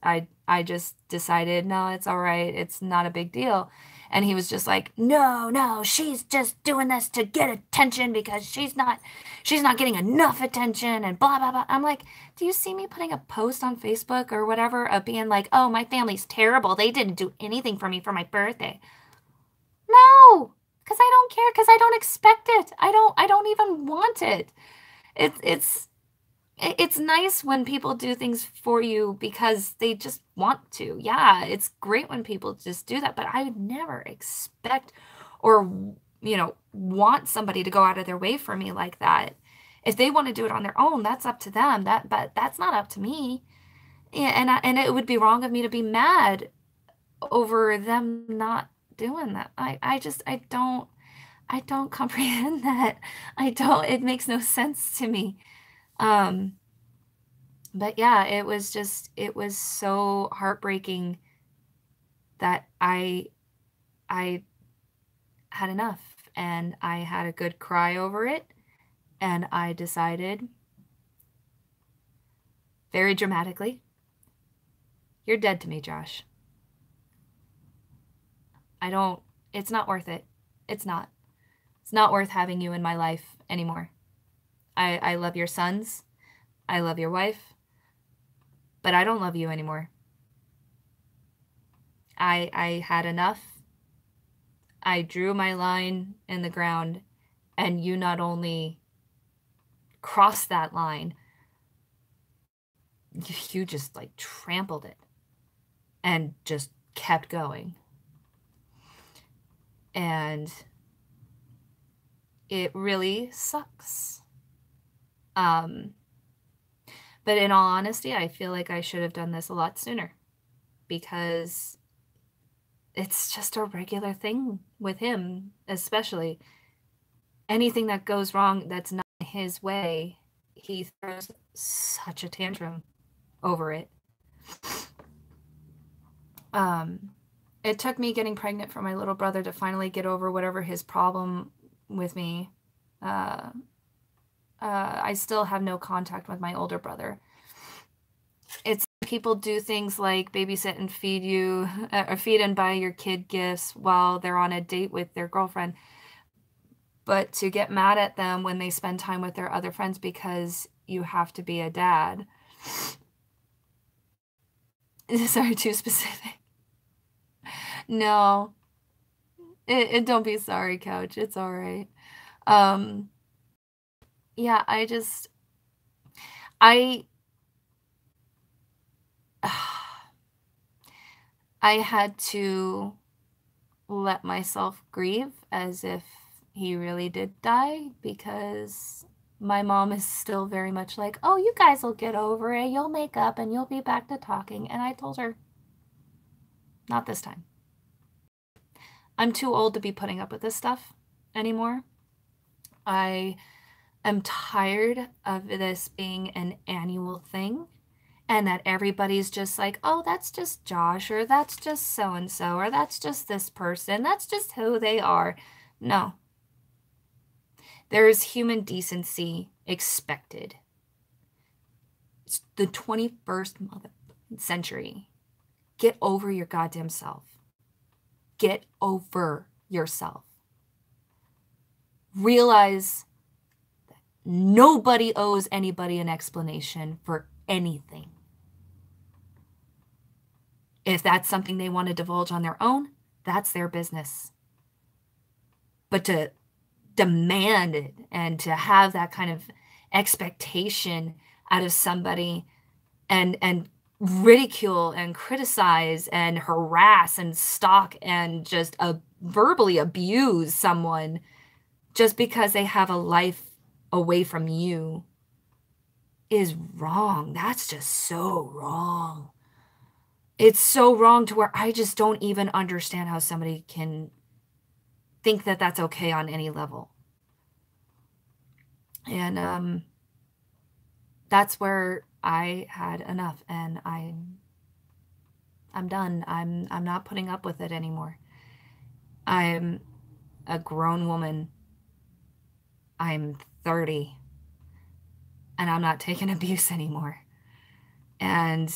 decided, no, it's all right. It's not a big deal. And he was just like, no, she's just doing this to get attention because she's not getting enough attention and blah, blah, blah. I'm like, do you see me putting a post on Facebook or whatever of being like, oh, my family's terrible. They didn't do anything for me for my birthday. No. Because I don't care, because I don't expect it. I don't even want it. It's nice when people do things for you because they just want to. Yeah, it's great when people just do that, but I would never expect or, you know, want somebody to go out of their way for me like that. If they want to do it on their own, that's up to them. But that's not up to me. Yeah, and it would be wrong of me to be mad over them not doing that. I don't comprehend that. It makes no sense to me. But yeah, it was so heartbreaking that I had enough. and I had a good cry over it, and I decided very dramatically, you're dead to me, Josh. It's not worth it. It's not. It's not worth having you in my life anymore. I love your sons. I love your wife. But I don't love you anymore. I had enough. I drew my line in the ground, and you not only crossed that line, you just like trampled it and just kept going. And it really sucks. But in all honesty, I feel like I should have done this a lot sooner, because it's just a regular thing with him, especially. Anything that goes wrong that's not his way, he throws such a tantrum over it. It took me getting pregnant for my little brother to finally get over whatever his problem with me. I still have no contact with my older brother. It's people do things like babysit and feed you, or feed and buy your kid gifts while they're on a date with their girlfriend. But to get mad at them when they spend time with their other friends because you have to be a dad. Sorry, too specific. No. Don't be sorry, Couch. It's all right. Yeah, I had to let myself grieve as if he really did die, because my mom is still very much like, oh, you guys will get over it. You'll make up and you'll be back to talking. And I told her, not this time. I'm too old to be putting up with this stuff anymore. I am tired of this being an annual thing, and that everybody's just like, oh, that's just Josh, or that's just so-and-so, or that's just this person. That's just who they are. No. There is human decency expected. It's the 21st century. Get over your goddamn self. Get over yourself. Realize that nobody owes anybody an explanation for anything. If that's something they want to divulge on their own, that's their business. But to demand it and to have that kind of expectation out of somebody, and ridicule and criticize and harass and stalk and just verbally abuse someone just because they have a life away from you is wrong. That's just so wrong. It's so wrong to where I just don't even understand how somebody can think that that's okay on any level. And that's where I had enough, and I'm done. I'm not putting up with it anymore. I'm a grown woman. I'm 30, and I'm not taking abuse anymore. And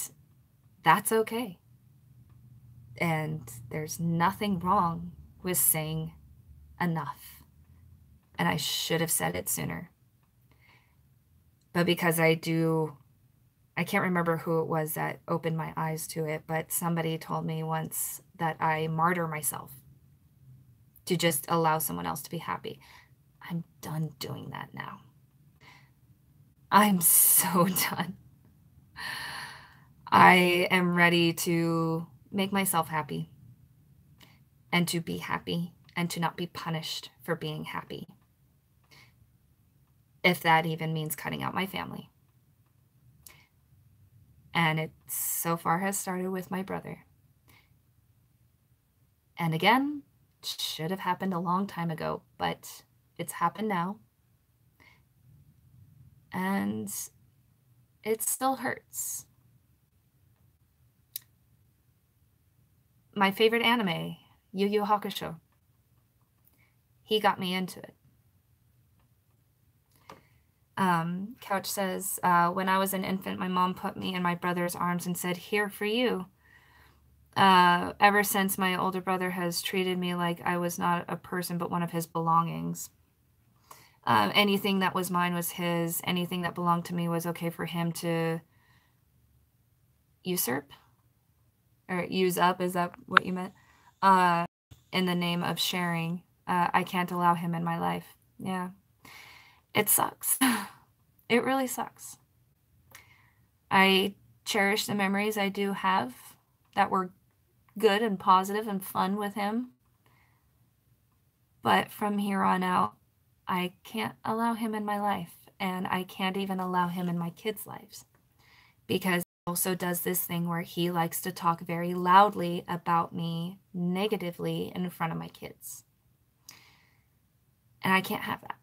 that's okay. And there's nothing wrong with saying enough. And I should have said it sooner. But because I can't remember who it was that opened my eyes to it, but somebody told me once that I martyr myself to just allow someone else to be happy. I'm done doing that now. I'm so done. I am ready to make myself happy, and to be happy, and to not be punished for being happy. If that even means cutting out my family. And it so far has started with my brother. And again, should have happened a long time ago, but it's happened now. And it still hurts. My favorite anime, Yu Yu Hakusho. He got me into it. Couch says, when I was an infant, my mom put me in my brother's arms and said, "Here for you." Ever since, my older brother has treated me like I was not a person but one of his belongings. Anything that was mine was his. Anything that belonged to me was okay for him to usurp or use up. Is that what you meant? In the name of sharing. I can't allow him in my life. Yeah. It sucks. It really sucks. I cherish the memories I do have that were good and positive and fun with him. But from here on out, I can't allow him in my life, and I can't even allow him in my kids' lives, because he also does this thing where he likes to talk very loudly about me negatively in front of my kids. And I can't have that.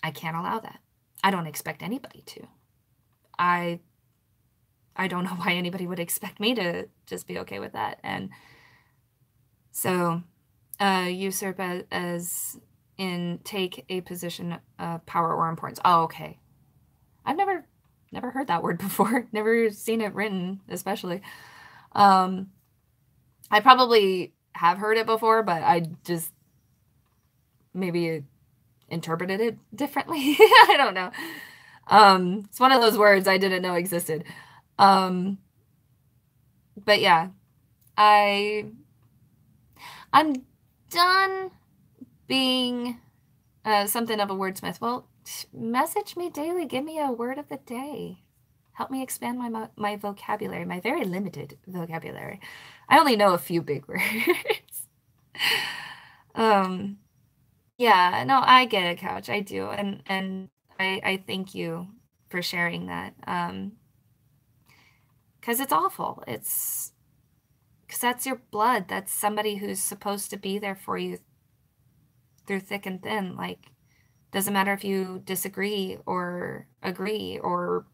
I can't allow that. I don't expect anybody to. I don't know why anybody would expect me to just be okay with that. And so usurp as in take a position of power or importance. Oh, okay. I've never heard that word before. Never seen it written, especially. I probably have heard it before, but I just maybe interpreted it differently. I don't know. It's one of those words I didn't know existed. But yeah, I'm done being something of a wordsmith. Well, message me daily. Give me a word of the day. Help me expand my vocabulary, my very limited vocabulary. I only know a few big words. Yeah, no, I get it, Couch. I do. And I thank you for sharing that. Because it's awful. Because that's your blood. That's somebody who's supposed to be there for you through thick and thin. Like, doesn't matter if you disagree or agree or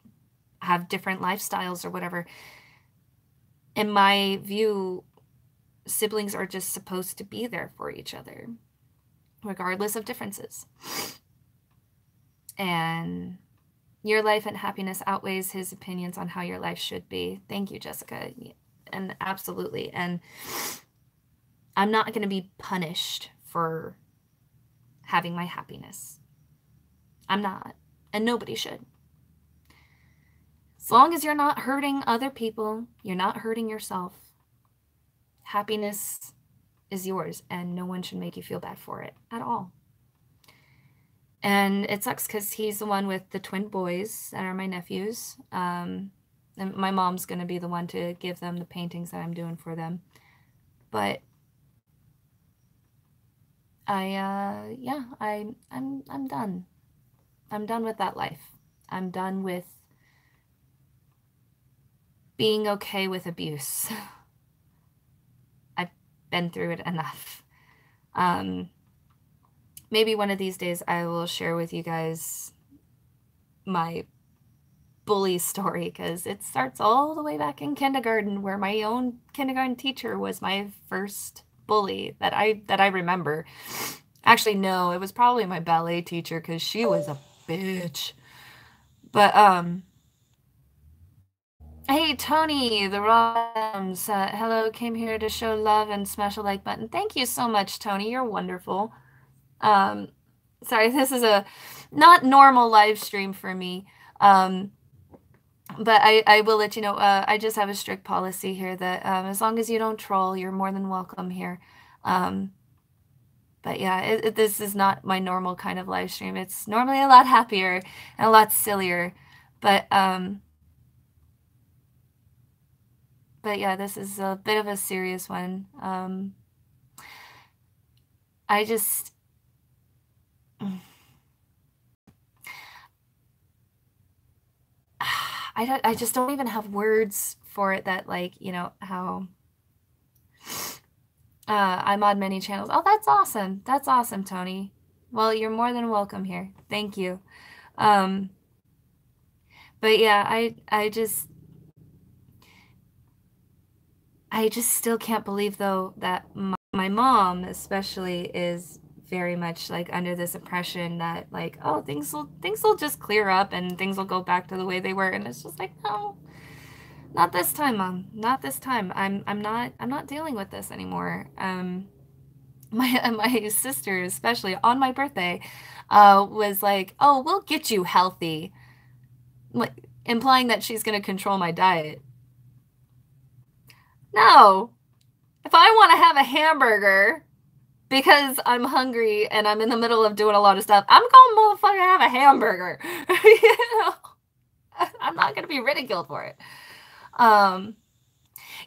have different lifestyles or whatever. In my view, siblings are just supposed to be there for each other, regardless of differences. And your life and happiness outweighs his opinions on how your life should be. Thank you, Jessica. And absolutely. And I'm not going to be punished for having my happiness. I'm not. And nobody should. As long as you're not hurting other people, you're not hurting yourself, happiness is yours, and no one should make you feel bad for it at all. And it sucks because he's the one with the twin boys that are my nephews. And my mom's going to be the one to give them the paintings that I'm doing for them. But I'm done. I'm done with that life. I'm done with being okay with abuse. I've been through it enough. Maybe one of these days I will share with you guys my bully story, because it starts all the way back in kindergarten, where my own kindergarten teacher was my first bully that I remember. Actually, no, it was probably my ballet teacher, because she was a bitch. But hey, Tony, the Roms, hello, came here to show love and smash a like button. Thank you so much, Tony. You're wonderful. Sorry, this is a not normal live stream for me. But I will let you know, I just have a strict policy here that as long as you don't troll, you're more than welcome here. But yeah, this is not my normal kind of live stream. It's normally a lot happier and a lot sillier. But yeah, this is a bit of a serious one. I just... I just don't even have words for it, that, like, you know, how I'm on many channels. Oh, that's awesome. That's awesome, Tony. Well, you're more than welcome here. Thank you. But yeah, I just still can't believe, though, that my mom especially is very much like under this impression that like, oh, things will just clear up and things will go back to the way they were, and it's just like, no, not this time, Mom, not this time. I'm not dealing with this anymore. My sister, especially on my birthday, was like, oh, we'll get you healthy, like implying that she's gonna control my diet. No, if I want to have a hamburger because I'm hungry and I'm in the middle of doing a lot of stuff, I'm gonna motherfucker have a hamburger. You know, I'm not gonna be ridiculed for it. Yeah,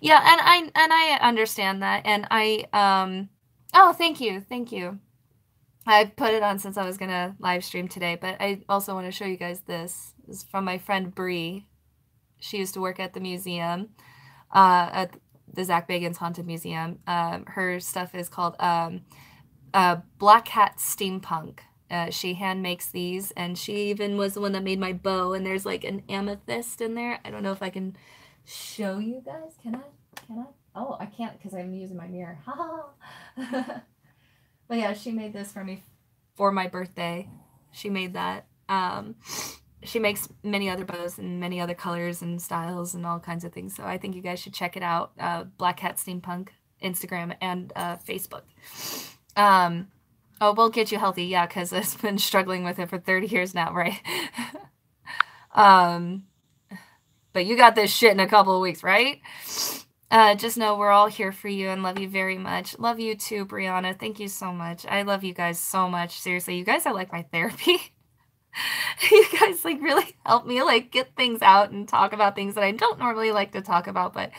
and I understand that, and oh, thank you, thank you. I put it on since I was gonna live stream today, but I also want to show you guys this. This is from my friend Bree. She used to work at the museum, at the Zach Bagans Haunted Museum. Her stuff is called Black Hat Steampunk. She hand makes these, and she even was the one that made my bow, and there's like an amethyst in there. I don't know if I can show you guys. Can I? Oh, I can't because I'm using my mirror. But yeah, she made this for me for my birthday. She made that. She makes many other bows and many other colors and styles and all kinds of things. So I think you guys should check it out. Black Hat Steampunk, Instagram and Facebook. Oh, we'll get you healthy. Yeah, because I've been struggling with it for 30 years now, right? But you got this shit in a couple of weeks, right? Just know we're all here for you and love you very much. Love you too, Brianna. Thank you so much. I love you guys so much. Seriously, you guys are like my therapy. You guys like really help me like get things out and talk about things that I don't normally like to talk about, but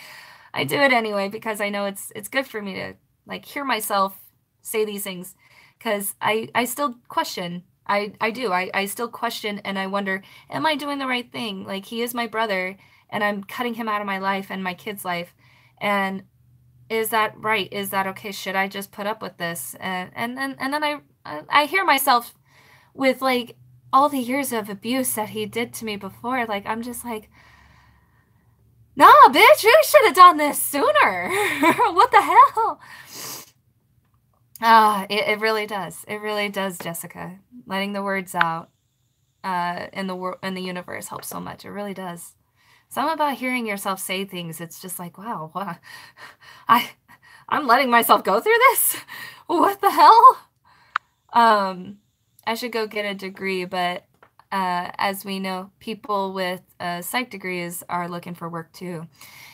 I do it anyway because I know it's good for me to like hear myself say these things, because I still question. I do. I still question, and I wonder, am I doing the right thing? Like, he is my brother and I'm cutting him out of my life and my kid's life. And is that right? Is that okay? Should I just put up with this? And then I hear myself with like all the years of abuse that he did to me before. Like, I'm just like, nah, bitch, you should have done this sooner. What the hell? It really does. It really does, Jessica. Letting the words out in the universe helps so much. It really does. Something about hearing yourself say things, it's just like, wow, I'm letting myself go through this? What the hell? I should go get a degree, but as we know, people with psych degrees are looking for work too.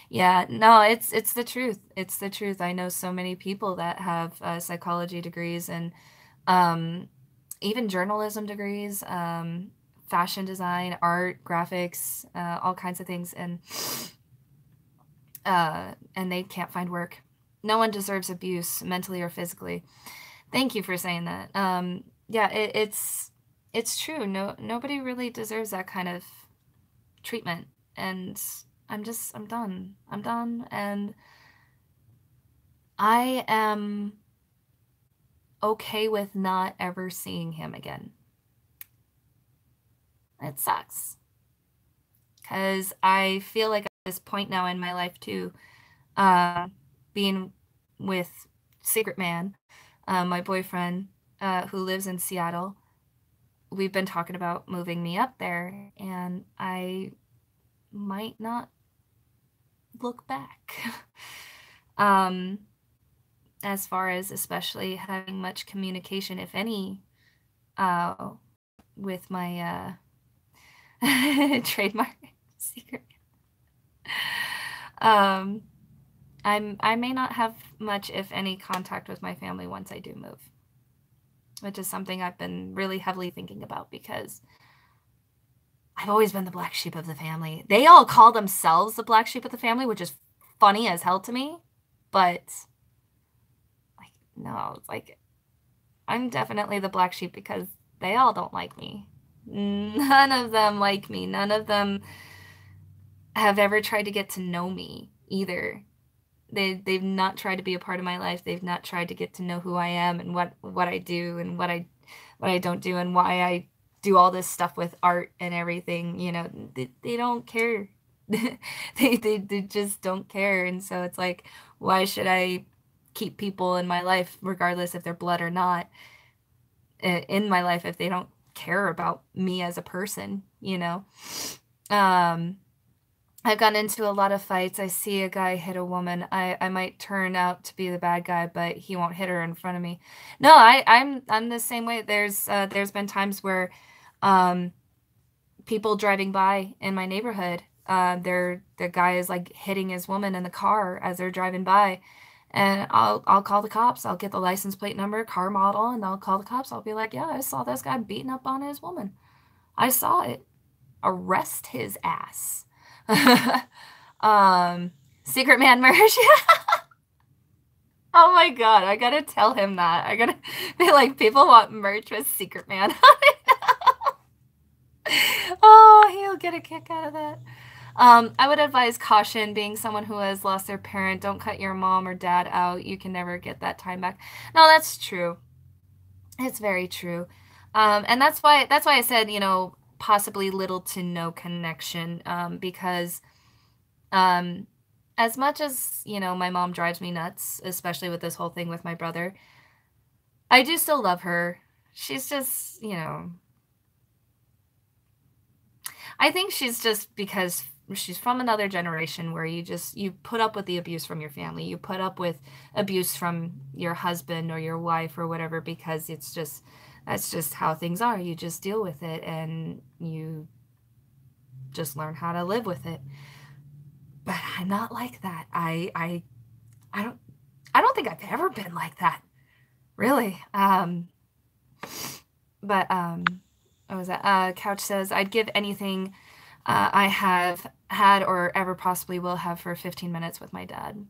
Yeah, no, it's the truth. It's the truth. I know so many people that have psychology degrees and even journalism degrees, fashion design, art, graphics, all kinds of things, and they can't find work. No one deserves abuse, mentally or physically. Thank you for saying that. Yeah, it's true. Nobody really deserves that kind of treatment, and I'm done. I'm done, and I am okay with not ever seeing him again. It sucks, because I feel like at this point now in my life too, being with Secret Man, my boyfriend, who lives in Seattle, we've been talking about moving me up there, and I might not look back. As far as especially having much communication, if any, with my trademark Secret. I may not have much, if any, contact with my family once I do move, which is something I've been really heavily thinking about, because I've always been the black sheep of the family. They all call themselves the black sheep of the family, which is funny as hell to me, but like, no, it's like, I'm definitely the black sheep because they all don't like me. None of them like me. None of them have ever tried to get to know me either. They've not tried to be a part of my life. They've not tried to get to know who I am and what I do and what I don't do and why I do all this stuff with art and everything. You know, they don't care. they just don't care. And so it's like, why should I keep people in my life regardless if they're blood or not? in my life if they don't care about me as a person, you know. Um, I've gotten into a lot of fights. I see a guy hit a woman. I might turn out to be the bad guy, but he won't hit her in front of me. No, I'm the same way. There's been times where um, people driving by in my neighborhood, the guy is like hitting his woman in the car as they're driving by, and I'll call the cops. I'll get the license plate number, car model, and I'll call the cops. I'll be like, yeah, I saw this guy beating up on his woman. I saw it. Arrest his ass. Secret man merch. Oh my god, I gotta tell him that. I gotta be like, people want merch with Secret Man. Oh, he'll get a kick out of that. I would advise caution, being someone who has lost their parent. Don't cut your mom or dad out. You can never get that time back. No, that's true. It's very true. And that's why I said, you know, possibly little to no connection, because as much as, you know, my mom drives me nuts, especially with this whole thing with my brother, I do still love her. She's just, you know, I think she's just because she's from another generation where you put up with the abuse from your family. You put up with abuse from your husband or your wife or whatever, because that's just how things are. You just deal with it and you just learn how to live with it. But I'm not like that. I don't think I've ever been like that. Really. But what was that? Couch says, I'd give anything I have had or ever possibly will have for 15 minutes with my dad.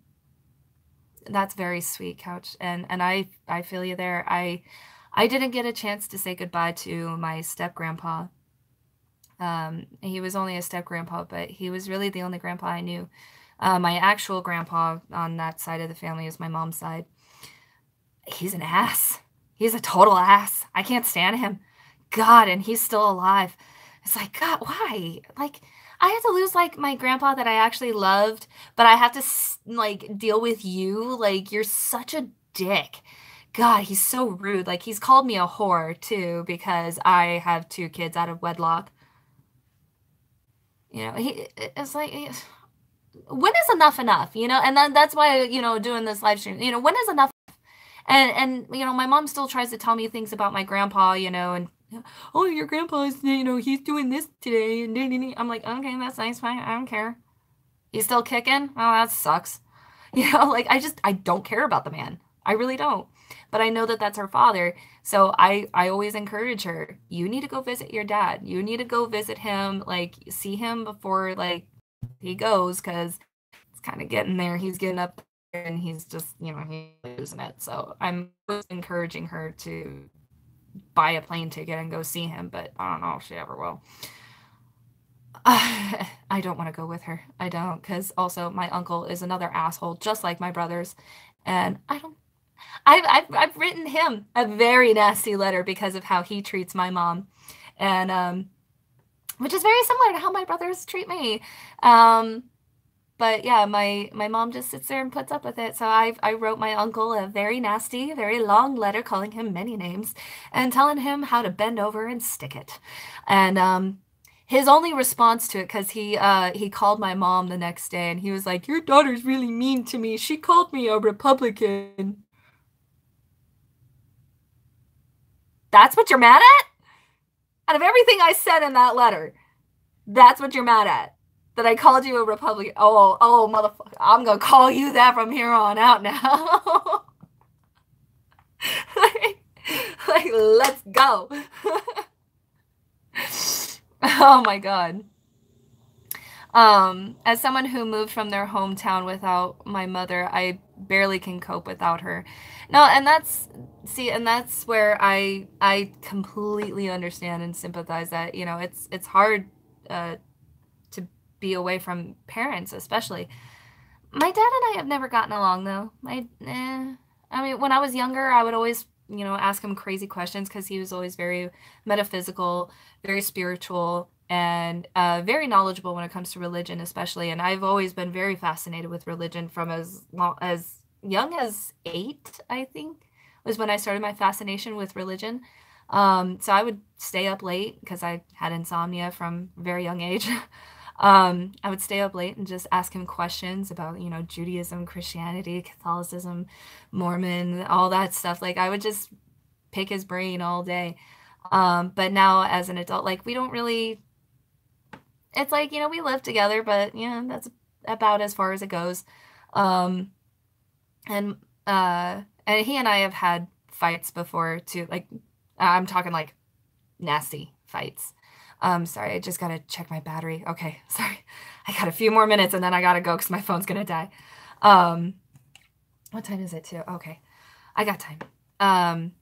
That's very sweet, Couch. And I feel you there. I didn't get a chance to say goodbye to my step-grandpa. He was only a step-grandpa, but he was really the only grandpa I knew. My actual grandpa on that side of the family is my mom's side. He's an ass. He's a total ass. I can't stand him. God, and he's still alive. It's like, God, why? Like, I had to lose, like, my grandpa that I actually loved, but I have to, like, deal with you. Like, you're such a dick. God, he's so rude. Like, he's called me a whore, too, because I have 2 kids out of wedlock. You know, it's like, when is enough enough, you know? And that's why, you know, doing this live stream, you know, when is enough? And you know, my mom still tries to tell me things about my grandpa, you know, and, oh, your grandpa's, you know, he's doing this today, and I'm like, okay, that's nice, fine, I don't care. He's still kicking? Oh, that sucks. You know, like, I don't care about the man. I really don't. But I know that that's her father, so I always encourage her, you need to go visit your dad. You need to go visit him, like, see him before, like, he goes, because it's kind of getting there. He's getting up there, and he's just, you know, he's losing it. So I'm encouraging her to buy a plane ticket and go see him, but I don't know if she ever will. I don't want to go with her. I don't, because also my uncle is another asshole, just like my brothers, and I've written him a very nasty letter because of how he treats my mom, and which is very similar to how my brothers treat me. But yeah, my mom just sits there and puts up with it. So I wrote my uncle a very nasty, very long letter calling him many names and telling him how to bend over and stick it. And his only response to it, because he called my mom the next day and he was like, your daughter's really mean to me. She called me a Republican. That's what you're mad at? Out of everything I said in that letter, that's what you're mad at? That I called you a Republican? Oh, motherfucker. I'm going to call you that from here on out now. like, let's go. Oh my God. As someone who moved from their hometown without my mother, I barely can cope without her. No, and that's where I completely understand and sympathize that, you know, it's hard to be away from parents, especially. My dad and I have never gotten along though. I mean, when I was younger, I would always, you know, ask him crazy questions because he was always very metaphysical, very spiritual, and very knowledgeable when it comes to religion, especially. And I've always been very fascinated with religion from as young as 8, I think, was when I started my fascination with religion. So I would stay up late because I had insomnia from a very young age. I would stay up late and just ask him questions about, Judaism, Christianity, Catholicism, Mormon, all that stuff. Like I would just pick his brain all day. But now as an adult, like we don't really, it's like, we live together, but yeah, that's about as far as it goes. Um, and and he and I have had fights before too. Like I'm talking like nasty fights. Sorry, I just gotta check my battery. Okay, sorry. I got a few more minutes and then I gotta go because my phone's gonna die. What time is it too? Okay, I got time.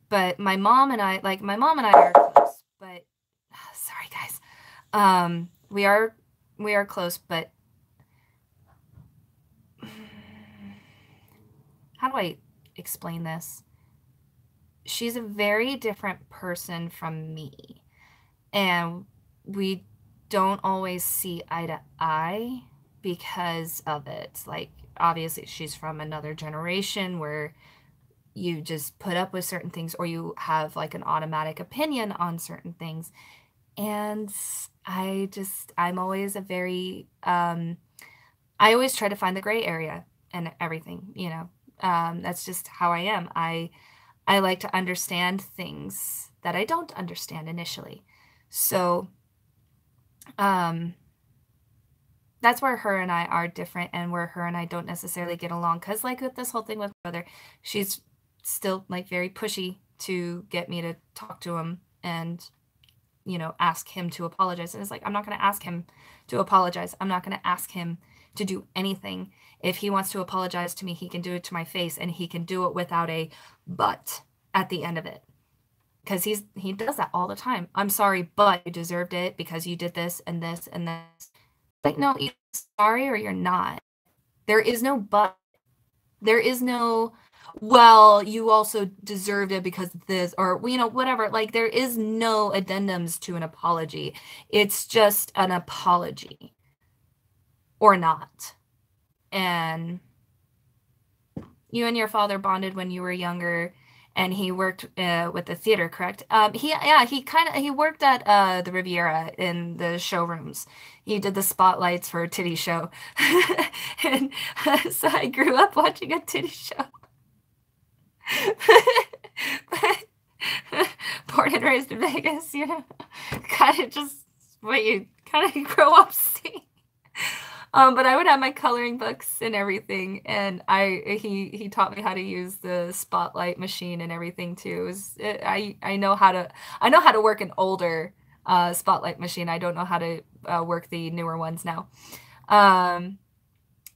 But my mom and I are close, but sorry guys. We are close, but how do I explain this? She's a very different person from me, and we don't always see eye to eye because of it. Like, obviously, she's from another generation where you just put up with certain things or you have like an automatic opinion on certain things. And I'm always I always try to find the gray area and everything. That's just how I am. I like to understand things that I don't understand initially. So, that's where her and I are different and where her and I don't necessarily get along. Cause like with this whole thing with my brother, she's still like very pushy to get me to talk to him and, ask him to apologize. And it's like, I'm not going to ask him to apologize. I'm not going to ask him to do anything. If he wants to apologize to me, he can do it to my face and he can do it without a but at the end of it. Because he does that all the time. I'm sorry, but you deserved it because you did this and this and this. Like, no, you're sorry or you're not. There is no but. There is no, well, you also deserved it because of this, or, whatever. Like, there is no addendums to an apology. It's just an apology. Or not. And you and your father bonded when you were younger, and he worked with the theater, correct? He worked at the Riviera in the showrooms. He did the spotlights for a titty show. And so I grew up watching a titty show. But born and raised in Vegas, kind of just what you kind of grow up seeing. But I would have my coloring books and everything, and he taught me how to use the spotlight machine and everything too. I know how to work an older spotlight machine. I don't know how to work the newer ones now.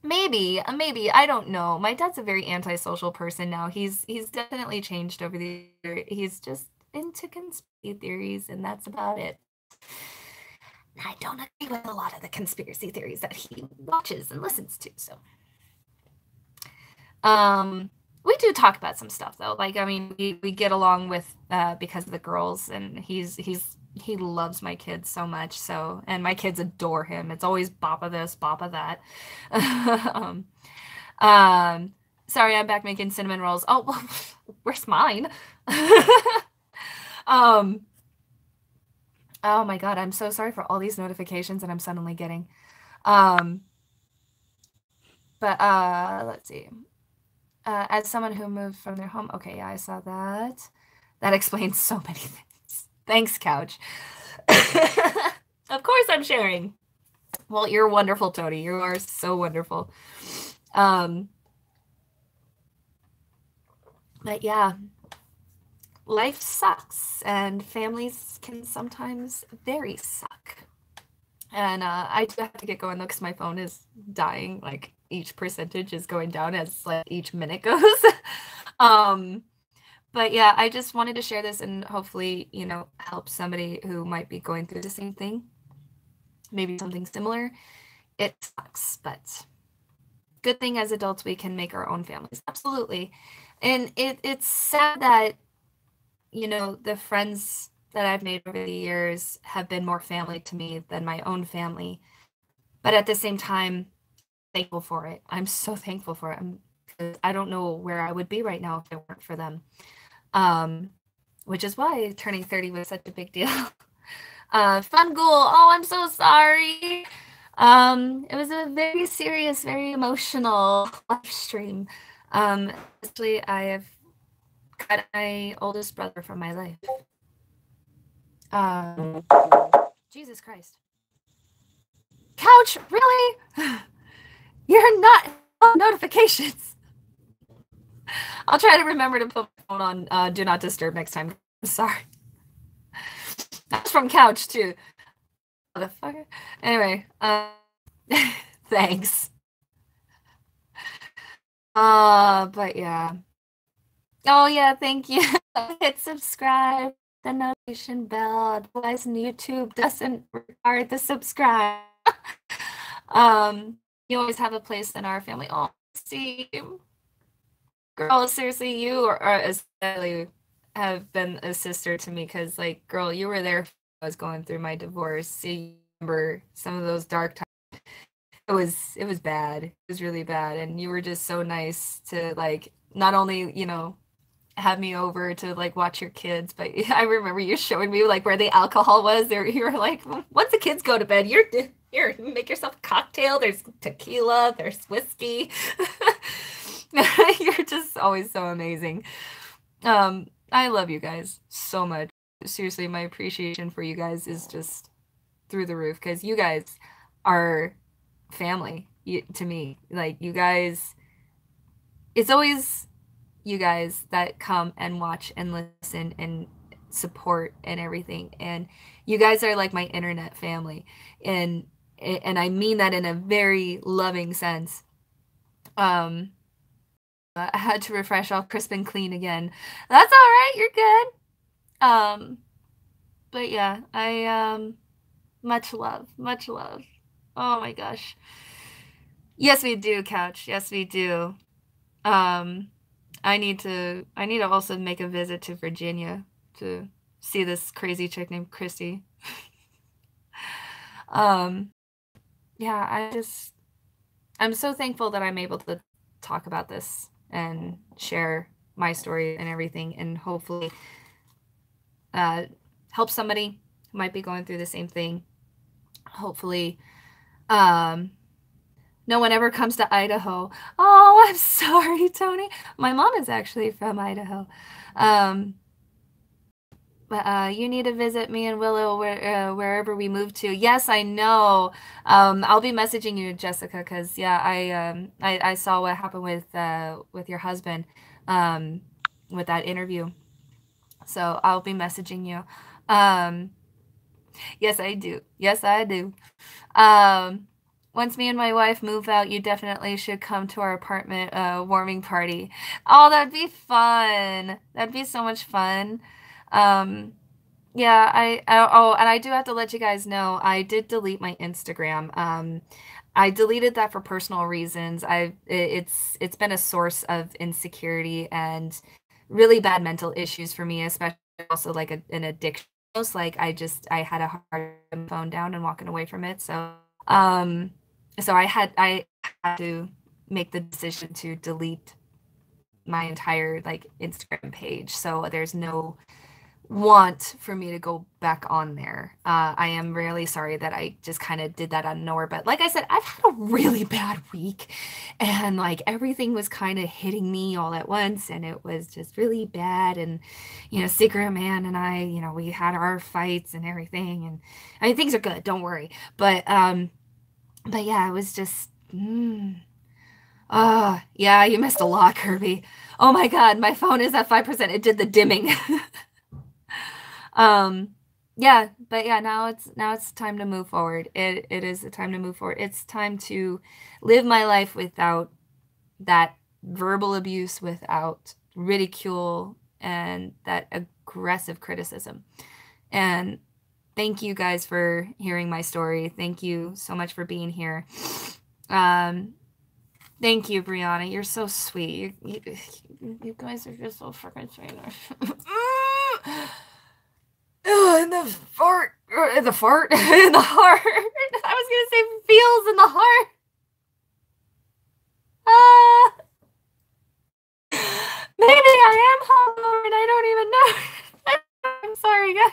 Maybe I don't know. My dad's a very antisocial person now. He's definitely changed over the year. He's just into conspiracy theories, and that's about it. I don't agree with a lot of the conspiracy theories that he watches and listens to. So, we do talk about some stuff though. Like, I mean, we get along with because of the girls, and he loves my kids so much. So, and my kids adore him. It's always boppa this, boppa that. Sorry, I'm back making cinnamon rolls. Oh, where's mine? Oh my God, I'm so sorry for all these notifications that I'm suddenly getting. But let's see. As someone who moved from their home, okay, yeah, I saw that. That explains so many things. Thanks, Couch. Of course I'm sharing. Well, you're wonderful, Tony. You are so wonderful. But yeah. Life sucks, and families can sometimes very suck. And I do have to get going though, because my phone is dying. Like each percentage is going down as like each minute goes. But yeah, I just wanted to share this and hopefully, help somebody who might be going through the same thing. Maybe something similar. It sucks, but good thing as adults we can make our own families. Absolutely. And it's sad that the friends that I've made over the years have been more family to me than my own family. But at the same time, thankful for it. I'm so thankful for it. I don't know where I would be right now if it weren't for them. which is why turning 30 was such a big deal. Fun Ghoul, oh, I'm so sorry. It was a very serious, very emotional live stream. Actually, I have cut my oldest brother from my life. Jesus Christ. Couch, really? You're not on notifications. I'll try to remember to put my phone on Do Not Disturb next time. I'm sorry. That's from Couch, too. Motherfucker. Anyway, thanks. But yeah. Oh, yeah, thank you. Hit subscribe, the notification bell. Otherwise, YouTube doesn't require the subscribe. You always have a place in our family. Oh, see, girl, seriously, you are especially have been a sister to me because, like, girl, you were there when I was going through my divorce. You remember some of those dark times. It was bad. It was really bad, and you were just so nice to, like, not only, you know, have me over to like watch your kids, but I remember you showing me like where the alcohol was. There, you were like, once the kids go to bed, you're here, make yourself a cocktail. There's tequila, there's whiskey. You're just always so amazing. I love you guys so much. Seriously, my appreciation for you guys is just through the roof because you guys are family to me. Like, you guys, it's always you guys that come and watch and listen and support and everything, and you guys are like my internet family, and I mean that in a very loving sense. I had to refresh all crisp and clean again. That's all right, you're good. But yeah, I much love, much love. Oh my gosh. Yes, we do, Couch. Yes, we do. I need to also make a visit to Virginia to see this crazy chick named Christy. Yeah, I'm so thankful that I'm able to talk about this and share my story and everything, and hopefully help somebody who might be going through the same thing. Hopefully, no one ever comes to Idaho. Oh, I'm sorry, Tony. My mom is actually from Idaho. But you need to visit me and Willow wherever we move to. Yes, I know. I'll be messaging you, Jessica, because yeah, I saw what happened with your husband with that interview. So I'll be messaging you. Yes, I do. Yes, I do. Once me and my wife move out, you definitely should come to our apartment warming party. Oh, that'd be fun. That'd be so much fun. Yeah, oh, and I do have to let you guys know, I did delete my Instagram. I deleted that for personal reasons. It's been a source of insecurity and really bad mental issues for me, especially also like an addiction. Like I had a hard time phone down and walking away from it. So I had to make the decision to delete my entire like Instagram page. So there's no want for me to go back on there. I am really sorry that I just kind of did that out of nowhere. But like I said, I've had a really bad week, and like everything was kind of hitting me all at once, and it was just really bad. And Secret Man and I, we had our fights and everything, and I mean things are good, don't worry. But yeah, it was just yeah, you missed a lot, Kirby. Oh my God, my phone is at 5%. It did the dimming. Yeah, but yeah, now it's time to move forward. It is a time to move forward. It's time to live my life without that verbal abuse, without ridicule, and that aggressive criticism. And thank you guys for hearing my story. Thank you so much for being here. Thank you, Brianna. You're so sweet. You guys are just so freaking sweet. In the fart, in the fart, in the heart. I was gonna say feels in the heart. Maybe I am hungover and I don't even know. guys.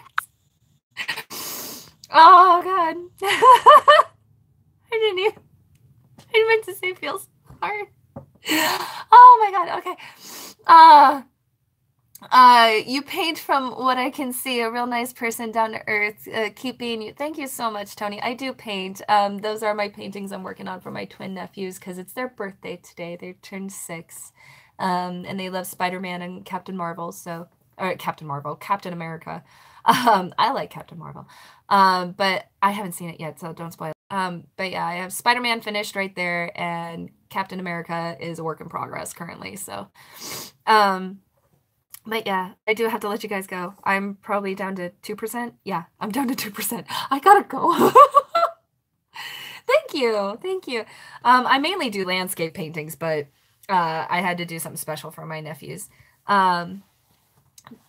Oh god. I didn't meant to say feels hard. Oh my god, okay. You paint from what I can see, a real nice person, down to earth, keep being you. Thank you so much, Tony. I do paint. Those are my paintings I'm working on for my twin nephews because it's their birthday today. They turned 6. And they love Spider-Man and Captain Marvel, Captain America. I like Captain Marvel. But I haven't seen it yet, so don't spoil it. But yeah, I have Spider-Man finished right there, and Captain America is a work in progress currently, so but yeah, I do have to let you guys go. I'm probably down to 2%. Yeah, I'm down to 2%. I gotta go. Thank you. I mainly do landscape paintings, but I had to do something special for my nephews.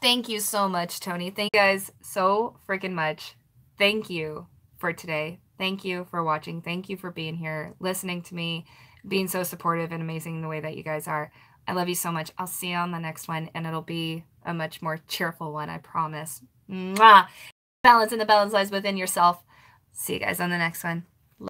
Thank you so much, Tony. Thank you guys so freaking much. Thank you for today. Thank you for watching. Thank you for being here, listening to me, being so supportive and amazing the way that you guys are. I love you so much. I'll see you on the next one, and it'll be a much more cheerful one, I promise. Mwah! Balance, and the balance lies within yourself. See you guys on the next one.